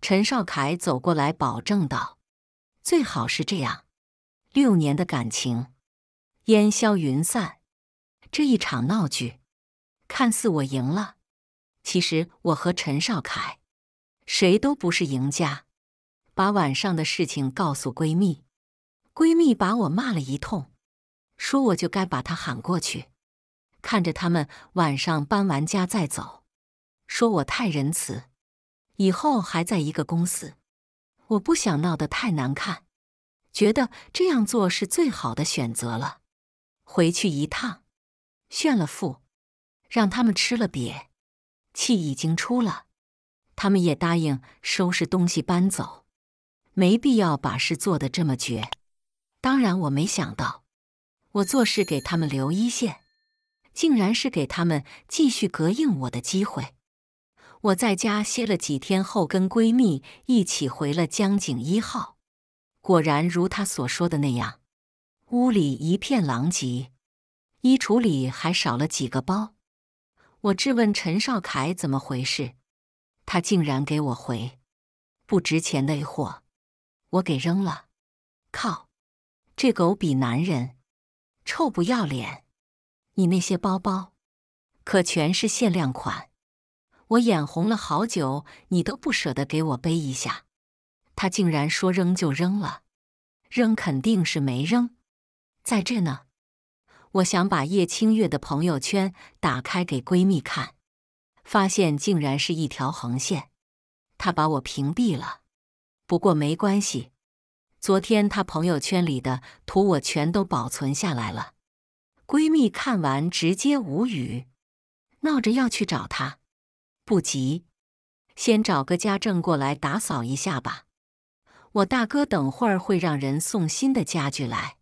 陈少凯走过来保证道，最好是这样。6年的感情，烟消云散。这一场闹剧，看似我赢了，其实我和陈少凯谁都不是赢家。把晚上的事情告诉闺蜜，闺蜜把我骂了一通，说我就该把她喊过去，看着他们晚上搬完家再走，说我太仁慈，以后还在一个公司。我不想闹得太难看，觉得这样做是最好的选择了。回去一趟，炫了富，让他们吃了瘪，气已经出了，他们也答应收拾东西搬走，没必要把事做得这么绝。当然我没想到，我做事给他们留一线，竟然是给他们继续膈应我的机会。我在家歇了几天后，跟闺蜜一起回了江景1号。果然如她所说的那样，屋里一片狼藉，衣橱里还少了几个包。我质问陈少凯怎么回事，他竟然给我回：不值钱的货，我给扔了。靠，这狗比男人，臭不要脸！你那些包包，可全是限量款。我眼红了好久，你都不舍得给我背一下。他竟然说扔就扔了，扔肯定是没扔，在这呢。我想把叶清月的朋友圈打开给闺蜜看，发现竟然是一条横线，她把我屏蔽了。不过没关系，昨天她朋友圈里的图我全都保存下来了。闺蜜看完直接无语，闹着要去找她。不急，先找个家政过来打扫一下吧。我大哥等会儿会让人送新的家具来，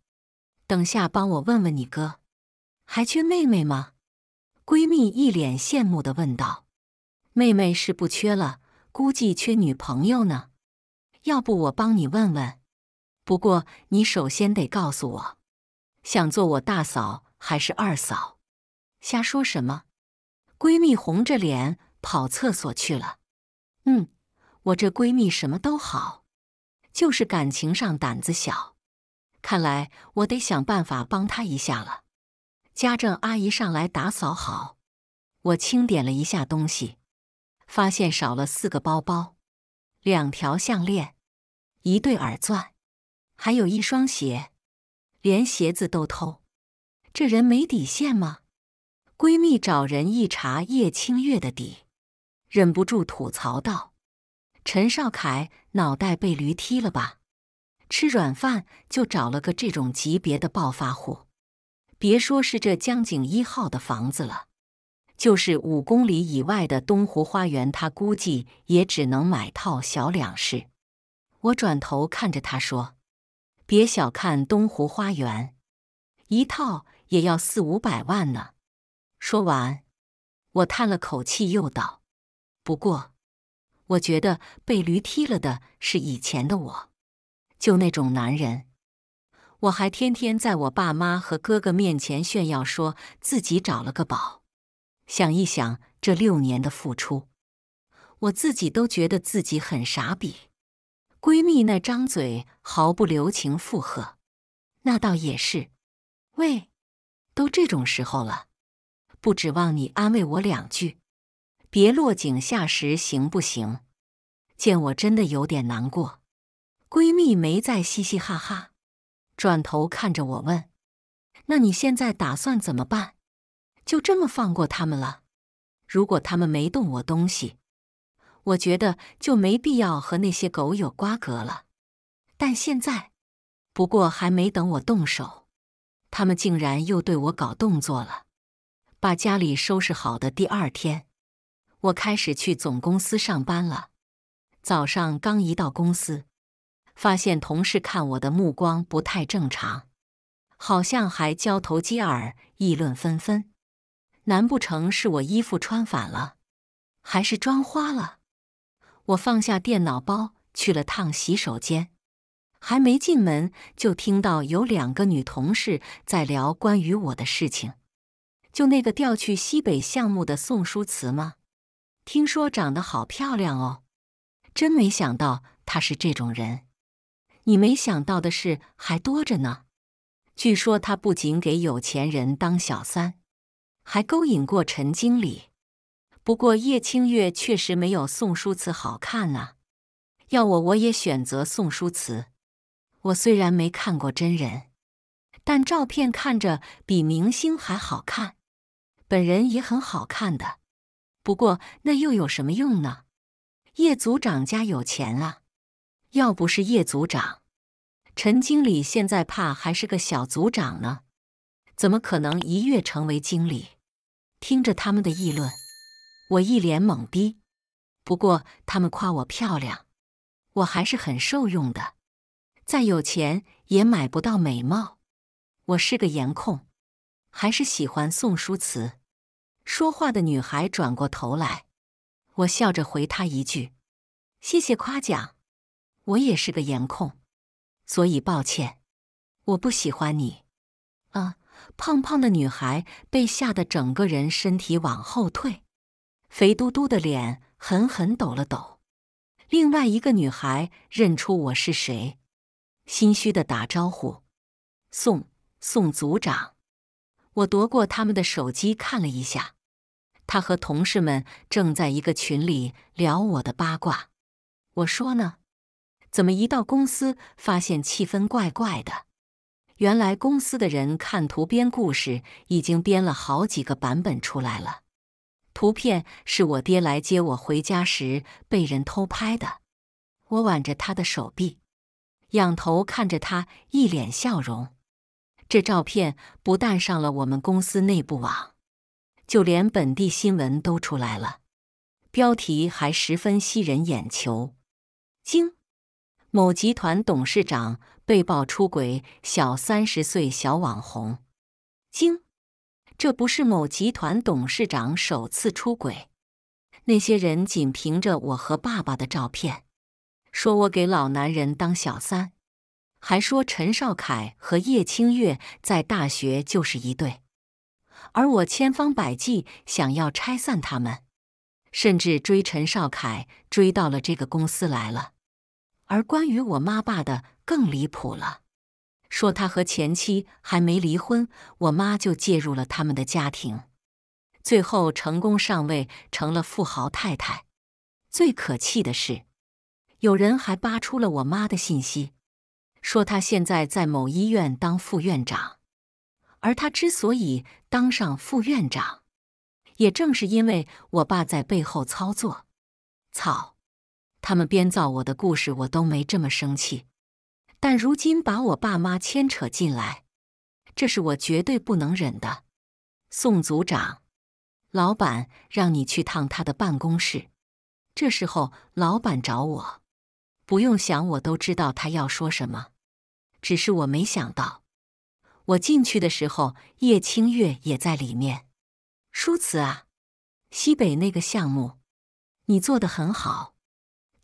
等下帮我问问你哥，还缺妹妹吗？闺蜜一脸羡慕地问道。妹妹是不缺了，估计缺女朋友呢。要不我帮你问问，不过你首先得告诉我，想做我大嫂还是二嫂？瞎说什么？闺蜜红着脸跑厕所去了。我这闺蜜什么都好，就是感情上胆子小。看来我得想办法帮她一下了。家政阿姨上来打扫好，我清点了一下东西，发现少了4个包包，2条项链，1对耳钻，还有1双鞋，连鞋子都偷，这人没底线吗？闺蜜找人一查叶清月的底，忍不住吐槽道：陈少凯脑袋被驴踢了吧？吃软饭就找了个这种级别的暴发户。别说是这江景1号的房子了，就是5公里以外的东湖花园，他估计也只能买套小2室。我转头看着他说：别小看东湖花园，一套也要400-500万呢。说完，我叹了口气又道：不过，我觉得被驴踢了的是以前的我，就那种男人。我还天天在我爸妈和哥哥面前炫耀，说自己找了个宝。想一想这6年的付出，我自己都觉得自己很傻逼。闺蜜那张嘴毫不留情附和：那倒也是。喂，都这种时候了，不指望你安慰我2句，别落井下石行不行？见我真的有点难过。闺蜜没再嘻嘻哈哈，转头看着我问：那你现在打算怎么办？就这么放过他们了？如果他们没动我东西，我觉得就没必要和那些狗有瓜葛了。但现在，不过还没等我动手，他们竟然又对我搞动作了。把家里收拾好的第2天，我开始去总公司上班了。早上刚一到公司，发现同事看我的目光不太正常，好像还交头接耳，议论纷纷。难不成是我衣服穿反了，还是妆花了？我放下电脑包，去了趟洗手间，还没进门就听到有2个女同事在聊关于我的事情。就那个调去西北项目的宋书慈吗？听说长得好漂亮哦，真没想到她是这种人。你没想到的事还多着呢。据说她不仅给有钱人当小三，还勾引过陈经理。不过叶清月确实没有宋书慈好看呐。要我也选择宋书慈。我虽然没看过真人，但照片看着比明星还好看。本人也很好看的。不过那又有什么用呢？叶组长家有钱啊，要不是叶组长，陈经理现在怕还是个小组长呢，怎么可能一跃成为经理？听着他们的议论，我一脸懵逼。不过他们夸我漂亮，我还是很受用的。再有钱也买不到美貌。我是个颜控，还是喜欢宋书词。说话的女孩转过头来，我笑着回她一句：“谢谢夸奖，我也是个颜控，所以抱歉，我不喜欢你。”啊！胖胖的女孩被吓得整个人身体往后退，肥嘟嘟的脸狠狠抖了抖。另外一个女孩认出我是谁，心虚的打招呼：“宋组长。”我夺过他们的手机看了一下，他和同事们正在一个群里聊我的八卦。我说呢，怎么一到公司发现气氛怪怪的？原来公司的人看图编故事已经编了好几个版本出来了。图片是我爹来接我回家时被人偷拍的。我挽着他的手臂，仰头看着他，一脸笑容。这照片不但上了我们公司内部网，就连本地新闻都出来了，标题还十分吸人眼球。经某集团董事长被曝出轨小30岁小网红。经这不是某集团董事长首次出轨，那些人仅凭着我和爸爸的照片，说我给老男人当小三，还说陈少凯和叶清月在大学就是一对，而我千方百计想要拆散他们，甚至追陈少凯追到了这个公司来了。而关于我妈爸的更离谱了，说他和前妻还没离婚，我妈就介入了他们的家庭，最后成功上位，成了富豪太太。最可气的是，有人还扒出了我妈的信息，说她现在在某医院当副院长，而她之所以当上副院长，也正是因为我爸在背后操作。操！他们编造我的故事，我都没这么生气，但如今把我爸妈牵扯进来，这是我绝对不能忍的。宋组长，老板让你去趟他的办公室。这时候老板找我，不用想我都知道他要说什么，只是我没想到，我进去的时候叶清月也在里面。舒慈啊，西北那个项目你做得很好，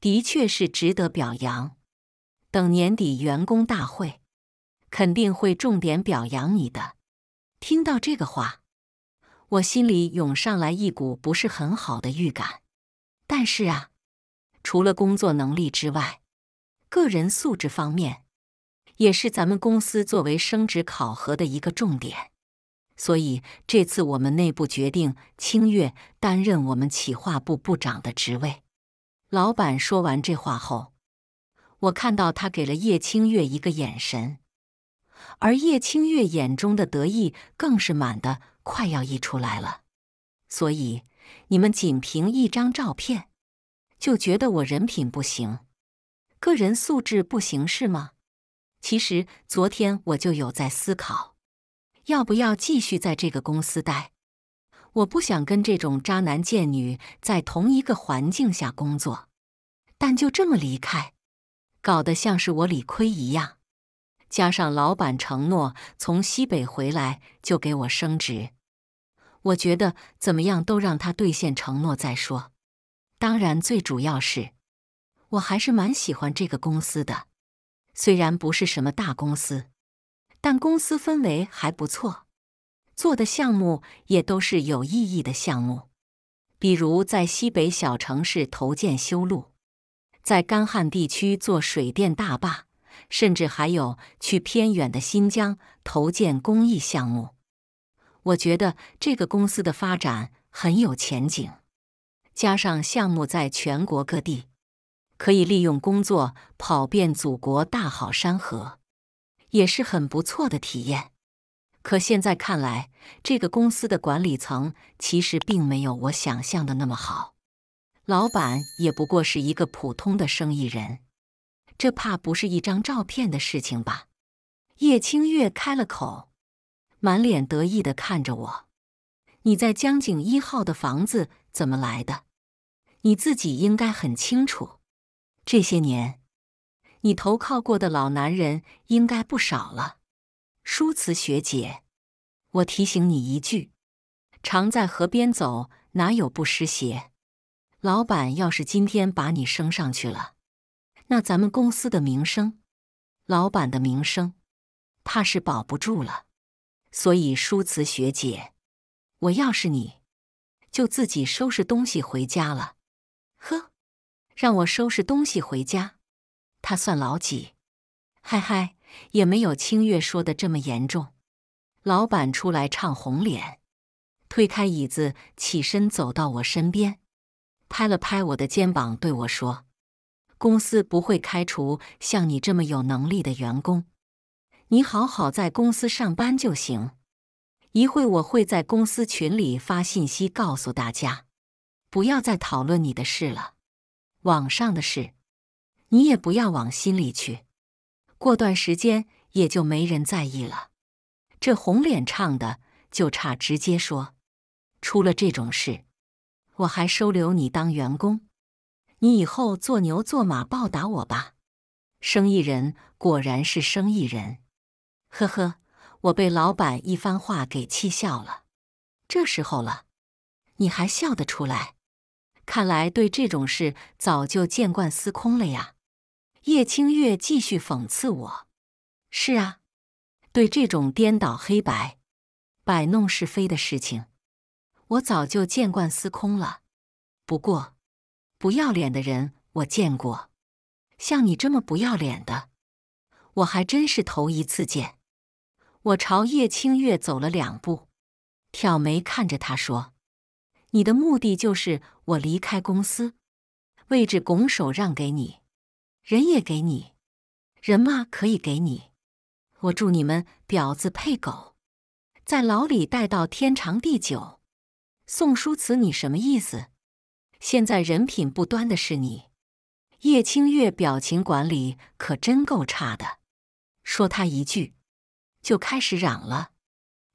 的确是值得表扬。等年底员工大会，肯定会重点表扬你的。听到这个话，我心里涌上来一股不是很好的预感。但是啊，除了工作能力之外，个人素质方面，也是咱们公司作为升职考核的一个重点。所以这次我们内部决定清月担任我们企划部部长的职位。老板说完这话后，我看到他给了叶清月一个眼神，而叶清月眼中的得意更是满的快要溢出来了。所以你们仅凭一张照片就觉得我人品不行，个人素质不行是吗？其实昨天我就有在思考，要不要继续在这个公司待。我不想跟这种渣男贱女在同一个环境下工作，但就这么离开，搞得像是我理亏一样。加上老板承诺从西北回来就给我升职，我觉得怎么样都让他兑现承诺再说。当然最主要是，我还是蛮喜欢这个公司的，虽然不是什么大公司，但公司氛围还不错。做的项目也都是有意义的项目，比如在西北小城市投建修路，在干旱地区做水电大坝，甚至还有去偏远的新疆投建公益项目。我觉得这个公司的发展很有前景，加上项目在全国各地，可以利用工作跑遍祖国大好山河，也是很不错的体验。可现在看来，这个公司的管理层其实并没有我想象的那么好。老板也不过是一个普通的生意人，这怕不是一张照片的事情吧？叶清月开了口，满脸得意地看着我：“你在江景1号的房子怎么来的？你自己应该很清楚。这些年，你投靠过的老男人应该不少了。舒慈学姐，我提醒你一句，常在河边走，哪有不湿鞋？老板要是今天把你升上去了，那咱们公司的名声，老板的名声，怕是保不住了。所以舒慈学姐，我要是你，就自己收拾东西回家了。”呵，让我收拾东西回家，他算老几？嗨嗨，也没有清月说的这么严重。老板出来唱红脸，推开椅子，起身走到我身边，拍了拍我的肩膀，对我说：“公司不会开除像你这么有能力的员工，你好好在公司上班就行。一会我会在公司群里发信息告诉大家，不要再讨论你的事了。网上的事，你也不要往心里去，过段时间也就没人在意了。”这红脸唱的就差直接说：“出了这种事，我还收留你当员工？你以后做牛做马报答我吧。”生意人果然是生意人。呵呵，我被老板一番话给气笑了。这时候了，你还笑得出来？看来对这种事早就见惯司空了呀。叶清月继续讽刺我：“是啊，对这种颠倒黑白、摆弄是非的事情，我早就见惯司空了。不过，不要脸的人我见过，像你这么不要脸的，我还真是头一次见。”我朝叶清月走了2步，挑眉看着他说：“你的目的就是我离开公司，位置拱手让给你，人也给你，人嘛可以给你。我祝你们婊子配狗，在牢里待到天长地久。宋书慈，你什么意思？现在人品不端的是你。”叶清月表情管理可真够差的，说他一句，就开始嚷了：“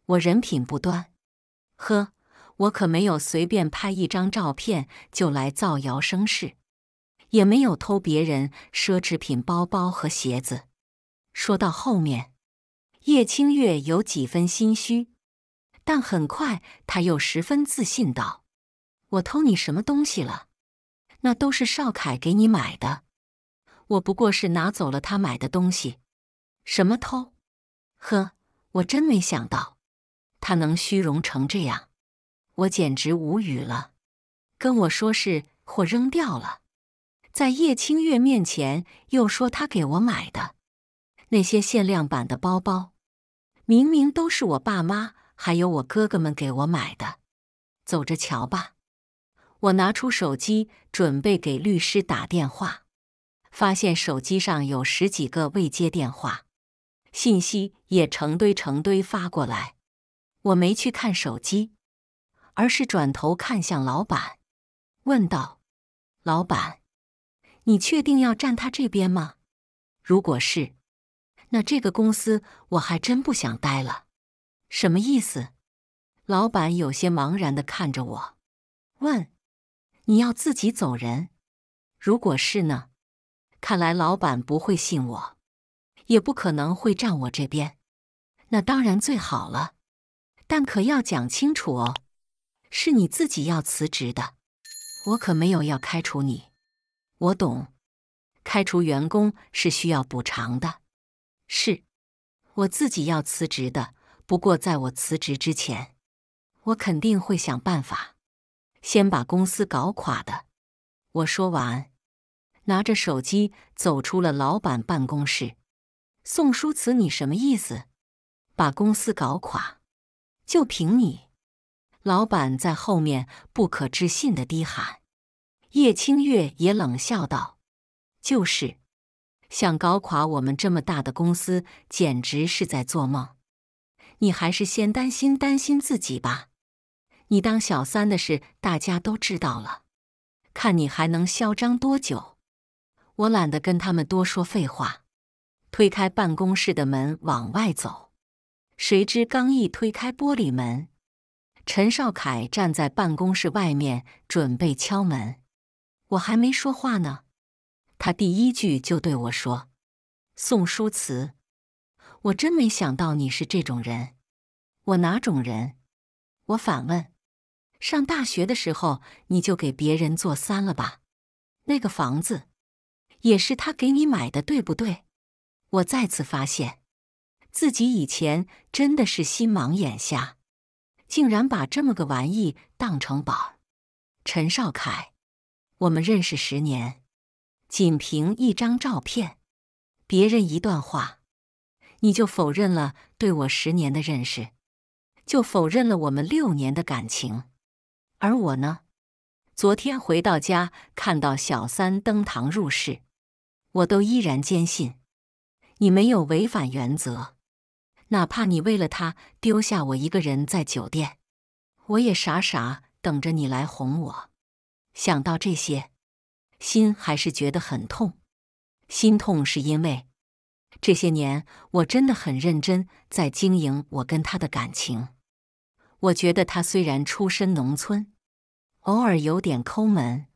我人品不端？呵，我可没有随便拍一张照片就来造谣生事，也没有偷别人奢侈品包包和鞋子。”说到后面，叶清月有几分心虚，但很快他又十分自信道：“我偷你什么东西了？那都是邵凯给你买的，我不过是拿走了他买的东西。什么偷？呵，我真没想到他能虚荣成这样，我简直无语了。跟我说是货扔掉了，在叶清月面前又说他给我买的那些限量版的包包，明明都是我爸妈还有我哥哥们给我买的。走着瞧吧。”我拿出手机准备给律师打电话，发现手机上有10几个未接电话，信息也成堆成堆发过来。我没去看手机，而是转头看向老板，问道：“老板，你确定要站他这边吗？如果是，那这个公司我还真不想待了。”什么意思？老板有些茫然地看着我，问：“你要自己走人？如果是呢？”看来老板不会信我，也不可能会站我这边。那当然最好了，但可要讲清楚哦，是你自己要辞职的，我可没有要开除你。我懂，开除员工是需要补偿的。是，我自己要辞职的，不过在我辞职之前，我肯定会想办法先把公司搞垮的。我说完，拿着手机走出了老板办公室。宋书慈，你什么意思？把公司搞垮？就凭你？老板在后面不可置信地低喊。叶清月也冷笑道：“就是，想搞垮我们这么大的公司，简直是在做梦。你还是先担心自己吧。你当小三的事大家都知道了，看你还能嚣张多久。我懒得跟他们多说废话，推开办公室的门往外走。谁知刚一推开玻璃门，陈少凯站在办公室外面准备敲门。我还没说话呢，他第一句就对我说：“宋书慈，我真没想到你是这种人。”我哪种人？我反问。上大学的时候你就给别人做三了吧？那个房子也是他给你买的，对不对？我再次发现自己以前真的是心盲眼瞎，竟然把这么个玩意当成宝。陈少凯，我们认识10年，仅凭一张照片，别人一段话，你就否认了对我10年的认识，就否认了我们6年的感情。而我呢，昨天回到家看到小三登堂入室，我都依然坚信你没有违反原则，哪怕你为了他丢下我一个人在酒店，我也傻傻等着你来哄我。想到这些，心还是觉得很痛。心痛是因为这些年我真的很认真在经营我跟他的感情。我觉得他虽然出身农村，偶尔有点抠门，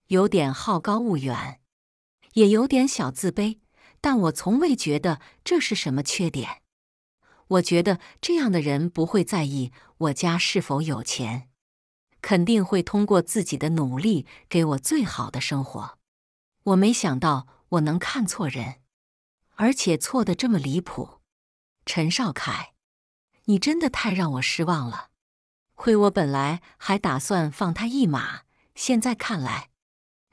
有点好高骛远，也有点小自卑，但我从未觉得这是什么缺点。我觉得这样的人不会在意我家是否有钱，肯定会通过自己的努力给我最好的生活。我没想到我能看错人，而且错得这么离谱。陈少凯，你真的太让我失望了。亏我本来还打算放他一马，现在看来，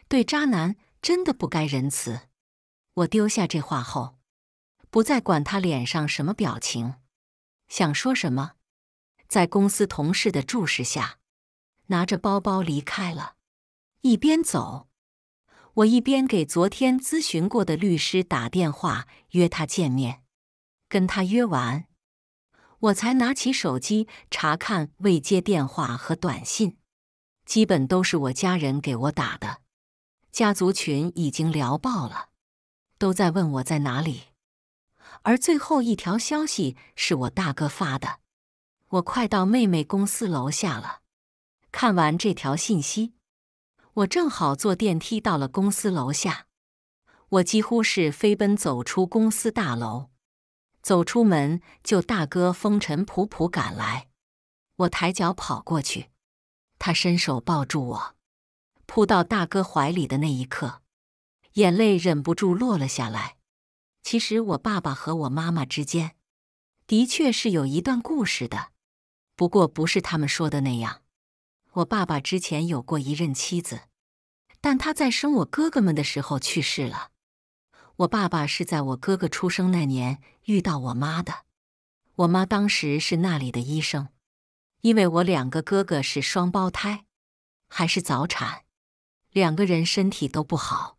对渣男真的不该仁慈。我丢下这话后，不再管他脸上什么表情，想说什么，在公司同事的注视下，拿着包包离开了。一边走，我一边给昨天咨询过的律师打电话约他见面。跟他约完，我才拿起手机查看未接电话和短信，基本都是我家人给我打的。家族群已经聊爆了，都在问我在哪里。而最后一条消息是我大哥发的，我快到妹妹公司楼下了。看完这条信息，我正好坐电梯到了公司楼下。我几乎是飞奔走出公司大楼，走出门就大哥风尘仆仆赶来。我抬脚跑过去，他伸手抱住我，扑到大哥怀里的那一刻，眼泪忍不住落了下来。其实我爸爸和我妈妈之间的确是有一段故事的，不过不是他们说的那样。我爸爸之前有过一任妻子，但他在生我哥哥们的时候去世了。我爸爸是在我哥哥出生那年遇到我妈的，我妈当时是那里的医生。因为我2个哥哥是双胞胎，还是早产，2个人身体都不好，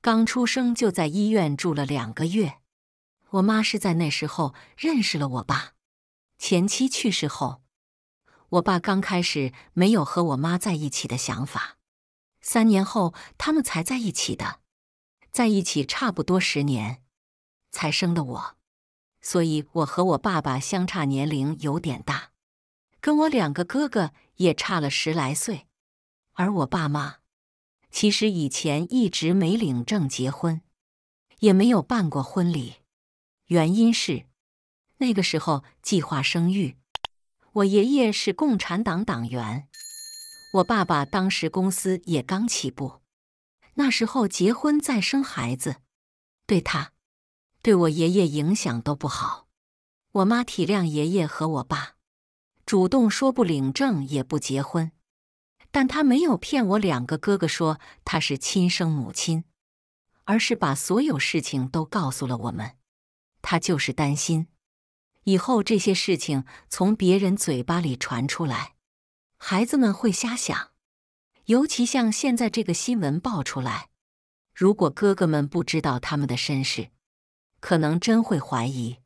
刚出生就在医院住了2个月。我妈是在那时候认识了我爸，前妻去世后，我爸刚开始没有和我妈在一起的想法，3年后他们才在一起的，在一起差不多10年，才生的我，所以我和我爸爸相差年龄有点大，跟我2个哥哥也差了10来岁。而我爸妈其实以前一直没领证结婚，也没有办过婚礼，原因是那个时候计划生育。我爷爷是共产党党员，我爸爸当时公司也刚起步，那时候结婚再生孩子，对他，对我爷爷影响都不好。我妈体谅爷爷和我爸，主动说不领证也不结婚，但她没有骗我2个哥哥说她是亲生母亲，而是把所有事情都告诉了我们。她就是担心以后这些事情从别人嘴巴里传出来，孩子们会瞎想。尤其像现在这个新闻爆出来，如果哥哥们不知道他们的身世，可能真会怀疑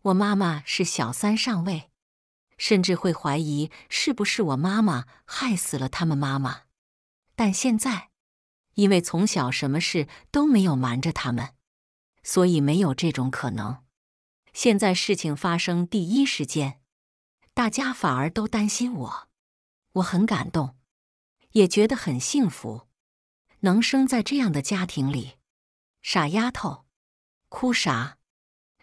我妈妈是小三上位，甚至会怀疑是不是我妈妈害死了他们妈妈。但现在，因为从小什么事都没有瞒着他们，所以没有这种可能。现在事情发生第一时间，大家反而都担心我，我很感动，也觉得很幸福，能生在这样的家庭里。傻丫头，哭啥？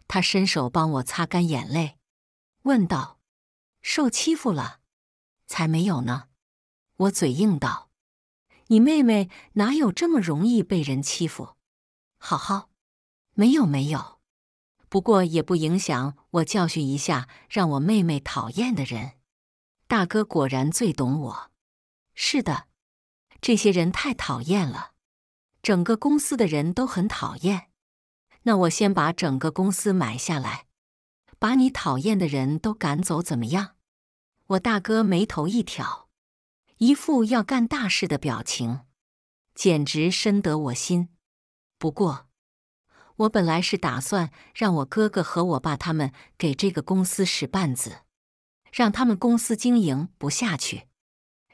她伸手帮我擦干眼泪，问道：“受欺负了？”才没有呢。我嘴硬道：“你妹妹哪有这么容易被人欺负？”好好，没有没有。不过也不影响我教训一下让我妹妹讨厌的人。大哥果然最懂我。是的，这些人太讨厌了，整个公司的人都很讨厌。那我先把整个公司买下来，把你讨厌的人都赶走，怎么样？我大哥眉头一挑，一副要干大事的表情，简直深得我心。不过，我本来是打算让我哥哥和我爸他们给这个公司使绊子，让他们公司经营不下去，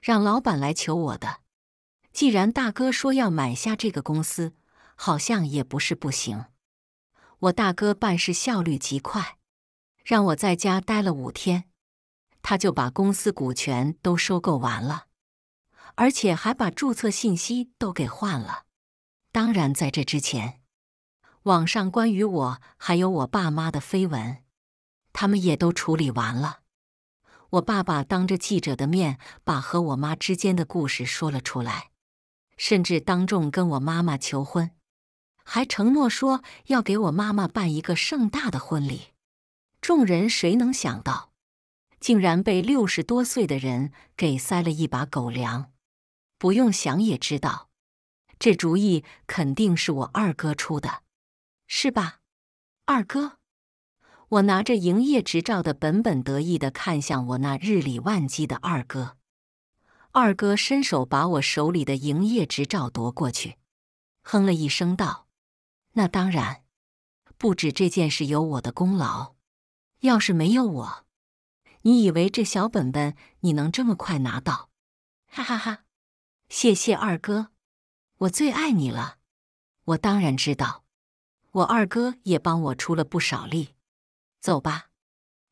让老板来求我的。既然大哥说要买下这个公司，好像也不是不行。我大哥办事效率极快，让我在家待了5天，他就把公司股权都收购完了，而且还把注册信息都给换了。当然，在这之前，网上关于我还有我爸妈的绯闻，他们也都处理完了。我爸爸当着记者的面把和我妈之间的故事说了出来，甚至当众跟我妈妈求婚，还承诺说要给我妈妈办一个盛大的婚礼。众人谁能想到，竟然被60多岁的人给塞了一把狗粮。不用想也知道，这主意肯定是我二哥出的，是吧，二哥？我拿着营业执照的本本得意地看向我那日理万机的二哥。二哥伸手把我手里的营业执照夺过去，哼了一声道：“那当然，不止这件事有我的功劳，要是没有我，你以为这小本本你能这么快拿到？”哈哈哈，谢谢二哥，我最爱你了。我当然知道，我二哥也帮我出了不少力。走吧，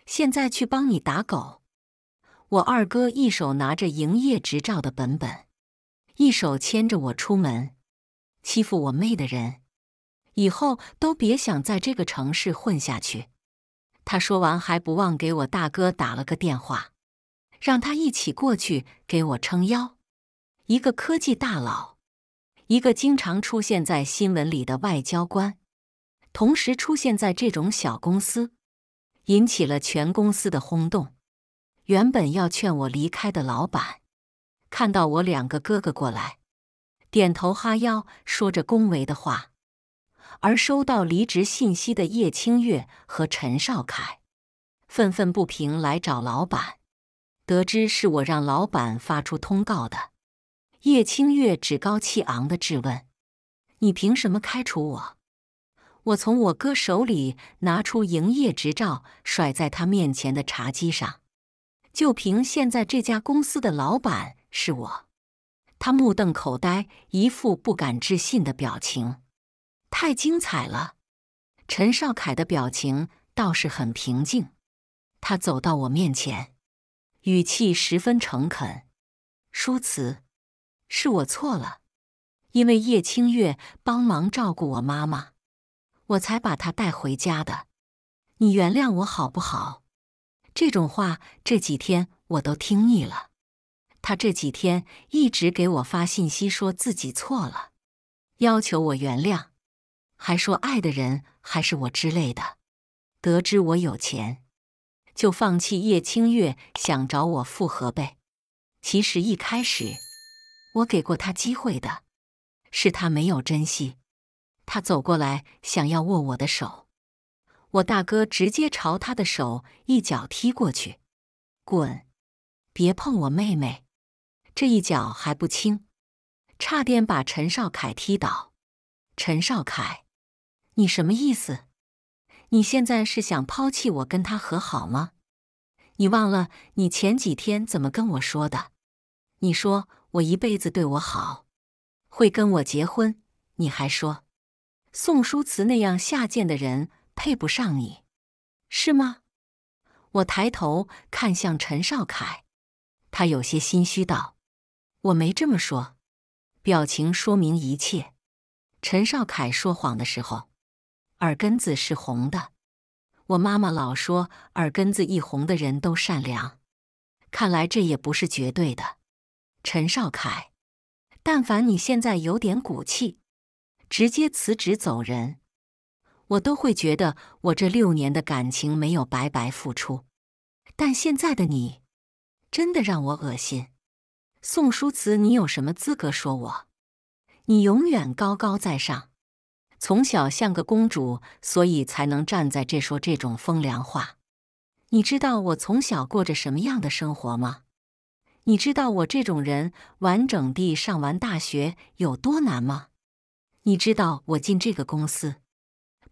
现在去帮你打狗。我二哥一手拿着营业执照的本本，一手牵着我出门。欺负我妹的人，以后都别想在这个城市混下去。他说完还不忘给我大哥打了个电话，让他一起过去给我撑腰。一个科技大佬，一个经常出现在新闻里的外交官，同时出现在这种小公司，引起了全公司的轰动。原本要劝我离开的老板，看到我2个哥哥过来，点头哈腰，说着恭维的话。而收到离职信息的叶清月和陈少凯，愤愤不平来找老板，得知是我让老板发出通告的。叶清月趾高气昂地质问：“你凭什么开除我？”我从我哥手里拿出营业执照，甩在他面前的茶几上。就凭现在这家公司的老板是我？他目瞪口呆，一副不敢置信的表情。太精彩了！陈少凯的表情倒是很平静，他走到我面前，语气十分诚恳：“舒慈，是我错了，因为叶清月帮忙照顾我妈妈，我才把她带回家的。你原谅我好不好？”这种话这几天我都听腻了。他这几天一直给我发信息说自己错了，要求我原谅，还说爱的人还是我之类的。得知我有钱，就放弃叶清月想找我复合呗。其实一开始我给过他机会的，是他没有珍惜。他走过来想要握我的手，我大哥直接朝他的手一脚踢过去：“滚，别碰我妹妹！”这一脚还不轻，差点把陈少凯踢倒。陈少凯，你什么意思？你现在是想抛弃我跟他和好吗？你忘了你前几天怎么跟我说的？你说我一辈子对我好，会跟我结婚，你还说宋书慈那样下贱的人配不上你，是吗？我抬头看向陈少凯，他有些心虚道：“我没这么说。”表情说明一切。陈少凯说谎的时候，耳根子是红的。我妈妈老说耳根子一红的人都善良，看来这也不是绝对的。陈少凯，但凡你现在有点骨气，直接辞职走人，我都会觉得我这6年的感情没有白白付出。但现在的你，真的让我恶心。宋书慈，你有什么资格说我？你永远高高在上，从小像个公主，所以才能站在这说这种风凉话。你知道我从小过着什么样的生活吗？你知道我这种人完整地上完大学有多难吗？你知道我进这个公司，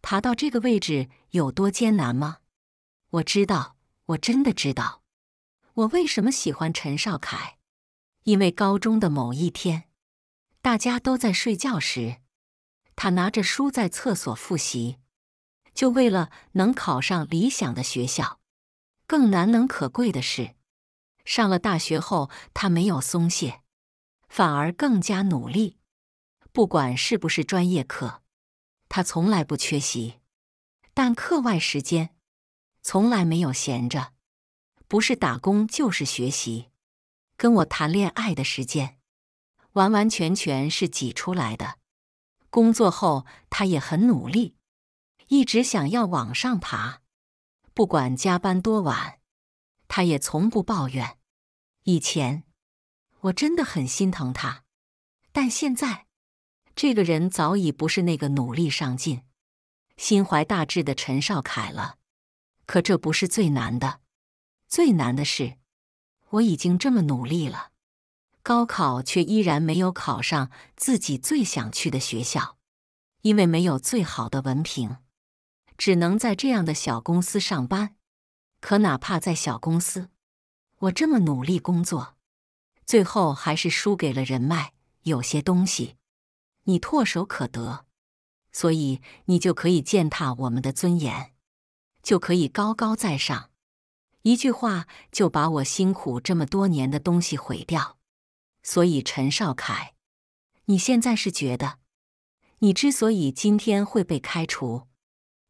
爬到这个位置有多艰难吗？我知道，我真的知道。我为什么喜欢陈少凯？因为高中的某一天，大家都在睡觉时，他拿着书在厕所复习，就为了能考上理想的学校。更难能可贵的是，上了大学后，他没有松懈，反而更加努力。不管是不是专业课，他从来不缺席，但课外时间从来没有闲着，不是打工就是学习。跟我谈恋爱的时间，完完全全是挤出来的。工作后，他也很努力，一直想要往上爬，不管加班多晚，他也从不抱怨。以前，我真的很心疼他，但现在，这个人早已不是那个努力上进、心怀大志的陈少凯了。可这不是最难的，最难的是，我已经这么努力了，高考却依然没有考上自己最想去的学校，因为没有最好的文凭，只能在这样的小公司上班。可哪怕在小公司，我这么努力工作，最后还是输给了人脉。有些东西，你唾手可得，所以你就可以践踏我们的尊严，就可以高高在上。一句话就把我辛苦这么多年的东西毁掉。所以陈少凯，你现在是觉得，你之所以今天会被开除，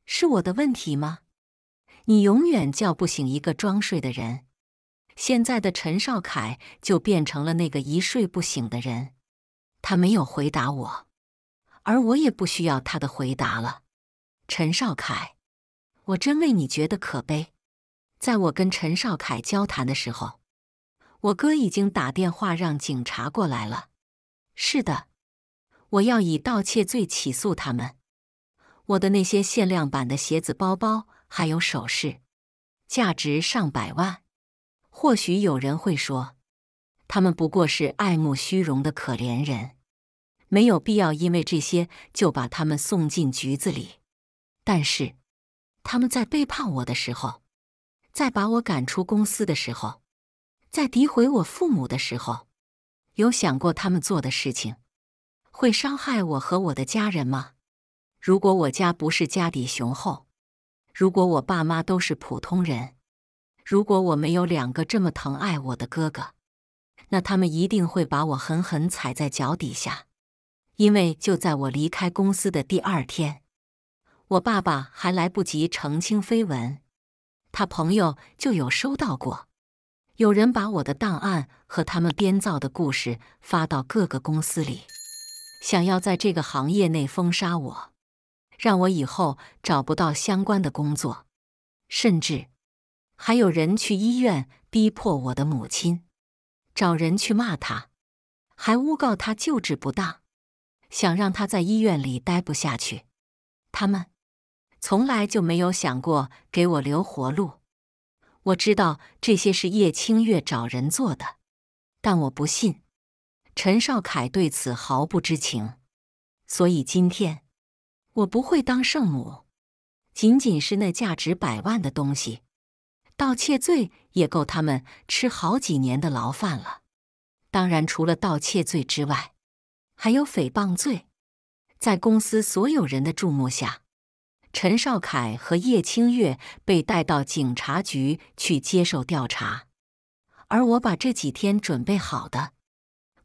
是我的问题吗？你永远叫不醒一个装睡的人。现在的陈少凯就变成了那个一睡不醒的人。他没有回答我，而我也不需要他的回答了。陈少凯，我真为你觉得可悲。在我跟陈少凯交谈的时候，我哥已经打电话让警察过来了。是的，我要以盗窃罪起诉他们。我的那些限量版的鞋子、包包还有首饰，价值上百万。或许有人会说，他们不过是爱慕虚荣的可怜人，没有必要因为这些就把他们送进局子里。但是，他们在背叛我的时候，在把我赶出公司的时候，在诋毁我父母的时候，有想过他们做的事情会伤害我和我的家人吗？如果我家不是家底雄厚，如果我爸妈都是普通人，如果我没有2个这么疼爱我的哥哥，那他们一定会把我狠狠踩在脚底下。因为就在我离开公司的第2天，我爸爸还来不及澄清绯闻，他朋友就有收到过，有人把我的档案和他们编造的故事发到各个公司里，想要在这个行业内封杀我，让我以后找不到相关的工作。甚至还有人去医院逼迫我的母亲，找人去骂她，还诬告她救治不当，想让她在医院里待不下去。他们从来就没有想过给我留活路。我知道这些是叶清月找人做的，但我不信。陈少凯对此毫不知情，所以今天我不会当圣母。仅仅是那价值100万的东西，盗窃罪也够他们吃好几年的牢饭了。当然，除了盗窃罪之外，还有诽谤罪。在公司所有人的注目下，陈少凯和叶清月被带到警察局去接受调查。而我把这几天准备好的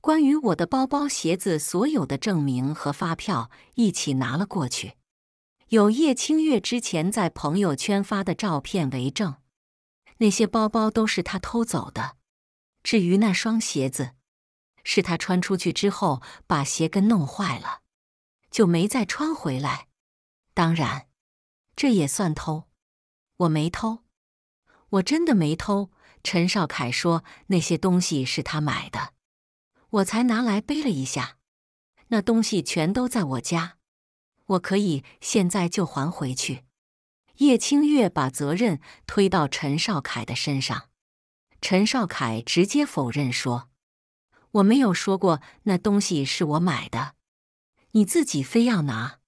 关于我的包包、鞋子所有的证明和发票一起拿了过去，有叶清月之前在朋友圈发的照片为证。那些包包都是他偷走的，至于那双鞋子，是他穿出去之后把鞋跟弄坏了，就没再穿回来。当然，这也算偷。我没偷，我真的没偷。陈少凯说那些东西是他买的，我才拿来背了一下。那东西全都在我家，我可以现在就还回去。叶清月把责任推到陈少凯的身上，陈少凯直接否认说：“我没有说过那东西是我买的，你自己非要拿，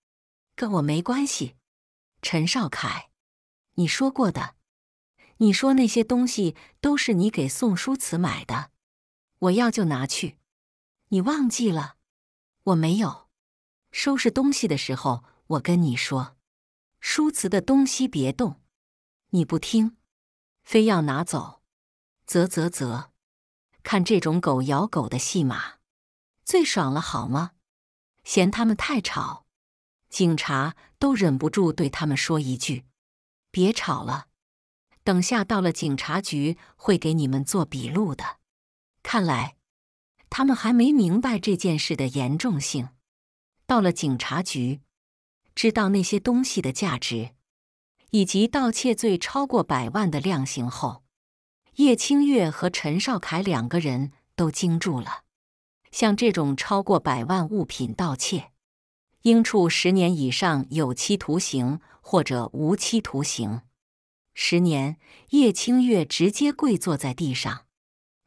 跟我没关系。”陈少凯，你说过的，你说那些东西都是你给宋书慈买的，我要就拿去，你忘记了？我没有。收拾东西的时候，我跟你说，书慈的东西别动，你不听，非要拿走，啧，看这种狗咬狗的戏码，最爽了好吗？嫌他们太吵，警察都忍不住对他们说一句：“别吵了，等下到了警察局会给你们做笔录的。”看来他们还没明白这件事的严重性。到了警察局，知道那些东西的价值，以及盗窃罪超过100万的量刑后，叶清月和陈少凯2个人都惊住了。像这种超过100万物品盗窃，应处10年以上有期徒刑或者无期徒刑。10年，叶清月直接跪坐在地上，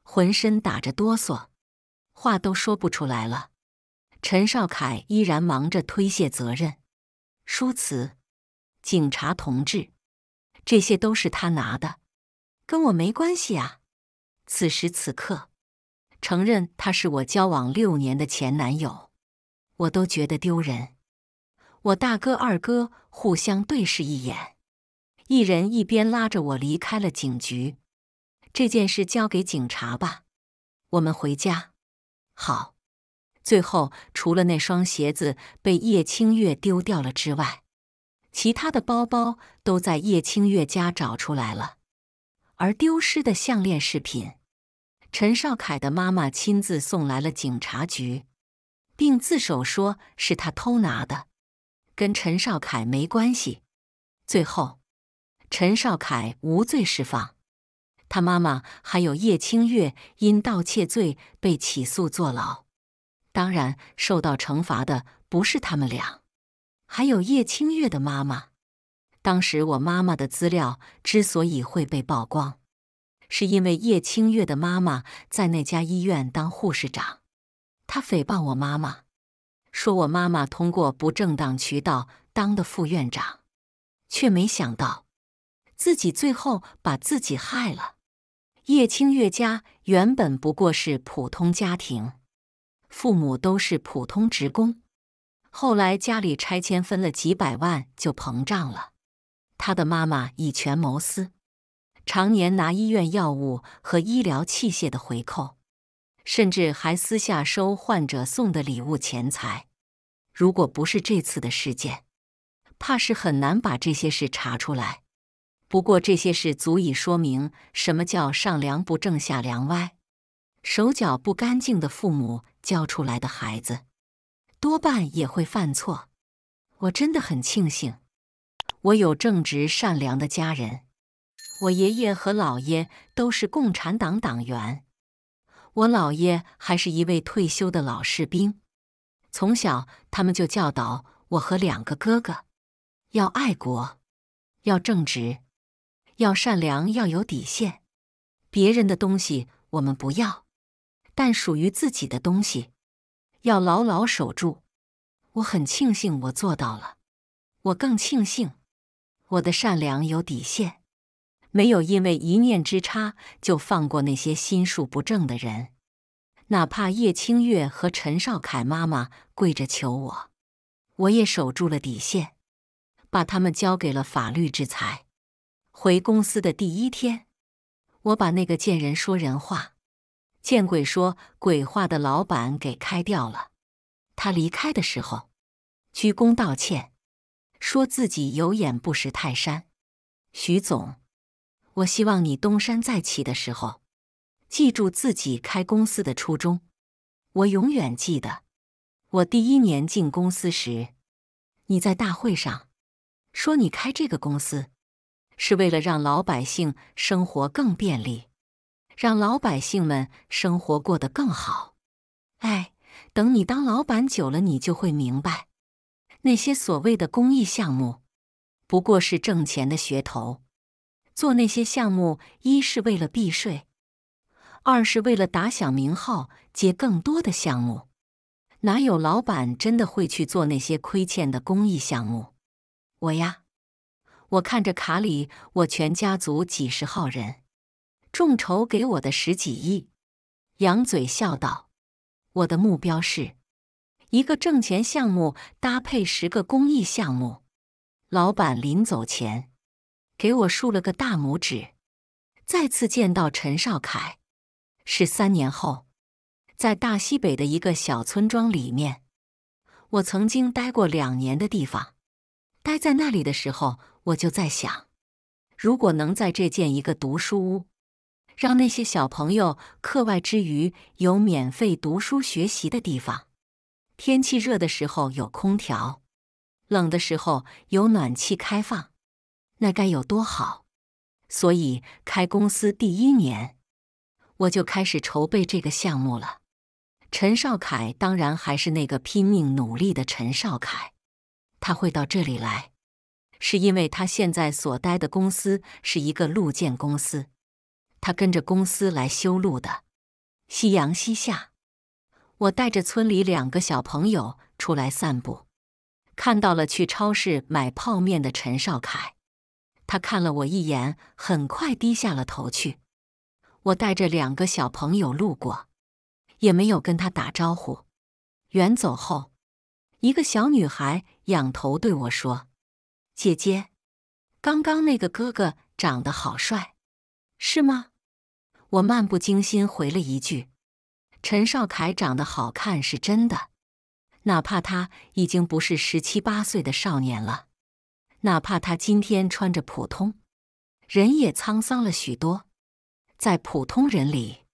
浑身打着哆嗦，话都说不出来了。陈少凯依然忙着推卸责任：“书慈，警察同志，这些都是他拿的，跟我没关系啊。”此时此刻，承认他是我交往6年的前男友，我都觉得丢人。我大哥、二哥互相对视一眼，一人一边拉着我离开了警局。这件事交给警察吧，我们回家。好。最后，除了那双鞋子被叶清月丢掉了之外，其他的包包都在叶清月家找出来了。而丢失的项链饰品，陈少凯的妈妈亲自送来了警察局，并自首说是他偷拿的，跟陈少凯没关系。最后，陈少凯无罪释放，他妈妈还有叶清月因盗窃罪被起诉坐牢。当然，受到惩罚的不是他们俩，还有叶清月的妈妈。当时我妈妈的资料之所以会被曝光，是因为叶清月的妈妈在那家医院当护士长，她诽谤我妈妈，说我妈妈通过不正当渠道当的副院长，却没想到自己最后把自己害了。叶清月家原本不过是普通家庭，父母都是普通职工，后来家里拆迁分了几百万就膨胀了。他的妈妈以权谋私，常年拿医院药物和医疗器械的回扣，甚至还私下收患者送的礼物钱财。如果不是这次的事件，怕是很难把这些事查出来。不过这些事足以说明什么叫上梁不正下梁歪。手脚不干净的父母教出来的孩子，多半也会犯错。我真的很庆幸，我有正直善良的家人。我爷爷和姥爷都是共产党党员，我姥爷还是一位退休的老士兵。从小，他们就教导我和2个哥哥，要爱国，要正直，要善良，要有底线。别人的东西我们不要，但属于自己的东西，要牢牢守住。我很庆幸我做到了，我更庆幸我的善良有底线，没有因为一念之差就放过那些心术不正的人。哪怕叶清月和陈少凯妈妈跪着求我，我也守住了底线，把他们交给了法律制裁。回公司的第一天，我把那个见人说人话、见鬼说鬼话的老板给开掉了。他离开的时候，鞠躬道歉，说自己有眼不识泰山。徐总，我希望你东山再起的时候，记住自己开公司的初衷。我永远记得，我第1年进公司时，你在大会上说你开这个公司是为了让老百姓生活更便利，让老百姓们生活过得更好。哎，等你当老板久了，你就会明白，那些所谓的公益项目不过是挣钱的噱头。做那些项目，一是为了避税，二是为了打响名号，接更多的项目。哪有老板真的会去做那些亏欠的公益项目？我看着卡里我全家族几十号人，众筹给我的10几亿，扬嘴笑道：我的目标是一个挣钱项目搭配10个公益项目。老板临走前给我竖了个大拇指。再次见到陈少凯是3年后，在大西北的一个小村庄里面，我曾经待过2年的地方。待在那里的时候，我就在想，如果能在这建一个读书屋，让那些小朋友课外之余有免费读书学习的地方，天气热的时候有空调，冷的时候有暖气开放，那该有多好。所以开公司第1年，我就开始筹备这个项目了。陈少凯当然还是那个拼命努力的陈少凯，他会到这里来，是因为他现在所待的公司是一个路建公司，他跟着公司来修路的。夕阳西下，我带着村里2个小朋友出来散步，看到了去超市买泡面的陈少凯。他看了我一眼，很快低下了头去。我带着2个小朋友路过，也没有跟他打招呼。远走后，一个小女孩仰头对我说：姐姐，刚刚那个哥哥长得好帅，是吗？我漫不经心回了一句：陈少凯长得好看是真的，哪怕他已经不是17、18岁的少年了，哪怕他今天穿着普通，人也沧桑了许多，在普通人里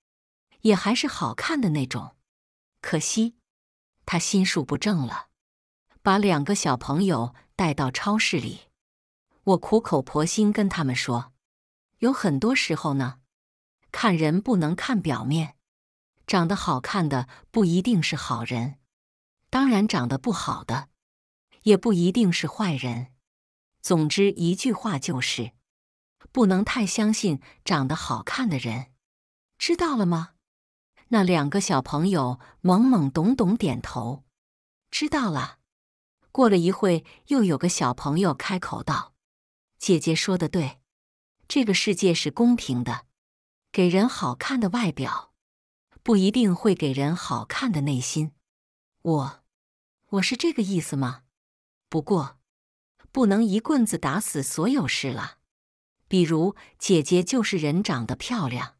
也还是好看的那种。可惜他心术不正了，把2个小朋友带到超市里。我苦口婆心跟他们说，有很多时候呢，看人不能看表面，长得好看的不一定是好人，当然长得不好的也不一定是坏人。总之一句话就是，不能太相信长得好看的人，知道了吗？那2个小朋友懵懵懂懂点头，知道了。过了一会，又有个小朋友开口道：姐姐说得对，这个世界是公平的，给人好看的外表，不一定会给人好看的内心。我是这个意思吗？不过不能一棍子打死所有事了。比如姐姐就是人长得漂亮，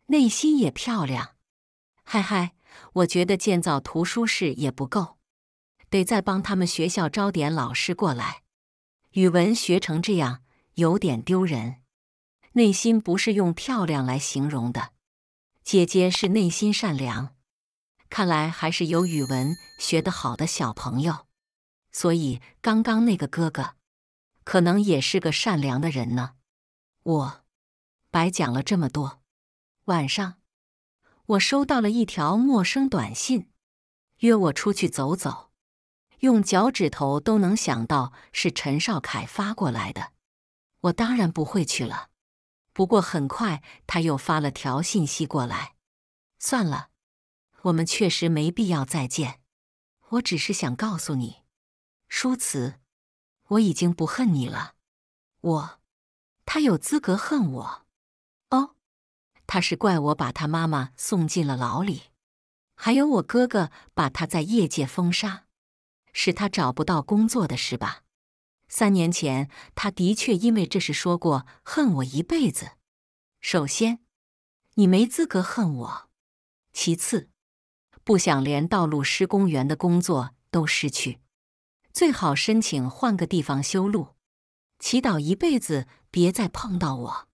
内心也漂亮。嗨，我觉得建造图书室也不够，得再帮他们学校招点老师过来。语文学成这样有点丢人，内心不是用漂亮来形容的。姐姐是内心善良，看来还是有语文学得好的小朋友。所以刚刚那个哥哥可能也是个善良的人呢。我白讲了这么多。晚上我收到了一条陌生短信，约我出去走走，用脚趾头都能想到是陈少凯发过来的。我当然不会去了，不过很快他又发了条信息过来，算了，我们确实没必要再见，我只是想告诉你，舒慈，我已经不恨你了。他有资格恨我？哦，他是怪我把他妈妈送进了牢里，还有我哥哥把他在业界封杀，使他找不到工作的事吧？3年前，他的确因为这事说过恨我一辈子。首先，你没资格恨我；其次，不想连道路施工员的工作都失去，最好申请换个地方修路，祈祷一辈子别再碰到我。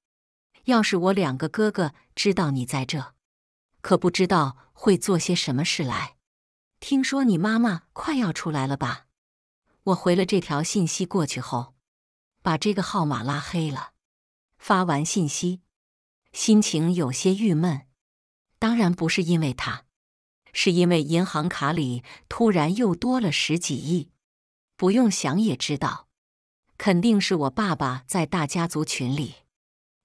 要是我2个哥哥知道你在这，可不知道会做些什么事来。听说你妈妈快要出来了吧？我回了这条信息过去后，把这个号码拉黑了。发完信息，心情有些郁闷。当然不是因为他，是因为银行卡里突然又多了10几亿。不用想也知道，肯定是我爸爸在大家族群里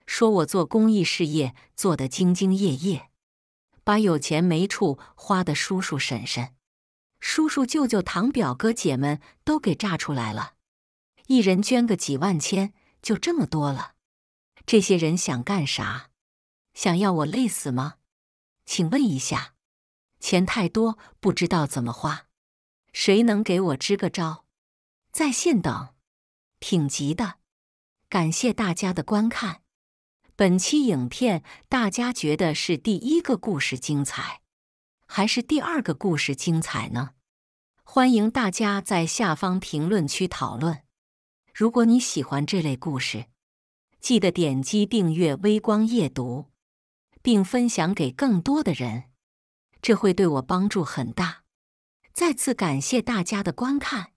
说我做公益事业做得兢兢业业，把有钱没处花的叔叔婶婶、叔叔舅舅堂表哥姐们都给炸出来了，一人捐个几万千，就这么多了。这些人想干啥？想要我累死吗？请问一下，钱太多不知道怎么花，谁能给我支个招？在线等，挺急的。感谢大家的观看。本期影片大家觉得是第1个故事精彩，还是第2个故事精彩呢？欢迎大家在下方评论区讨论。如果你喜欢这类故事，记得点击订阅微光夜读，并分享给更多的人，这会对我帮助很大。再次感谢大家的观看。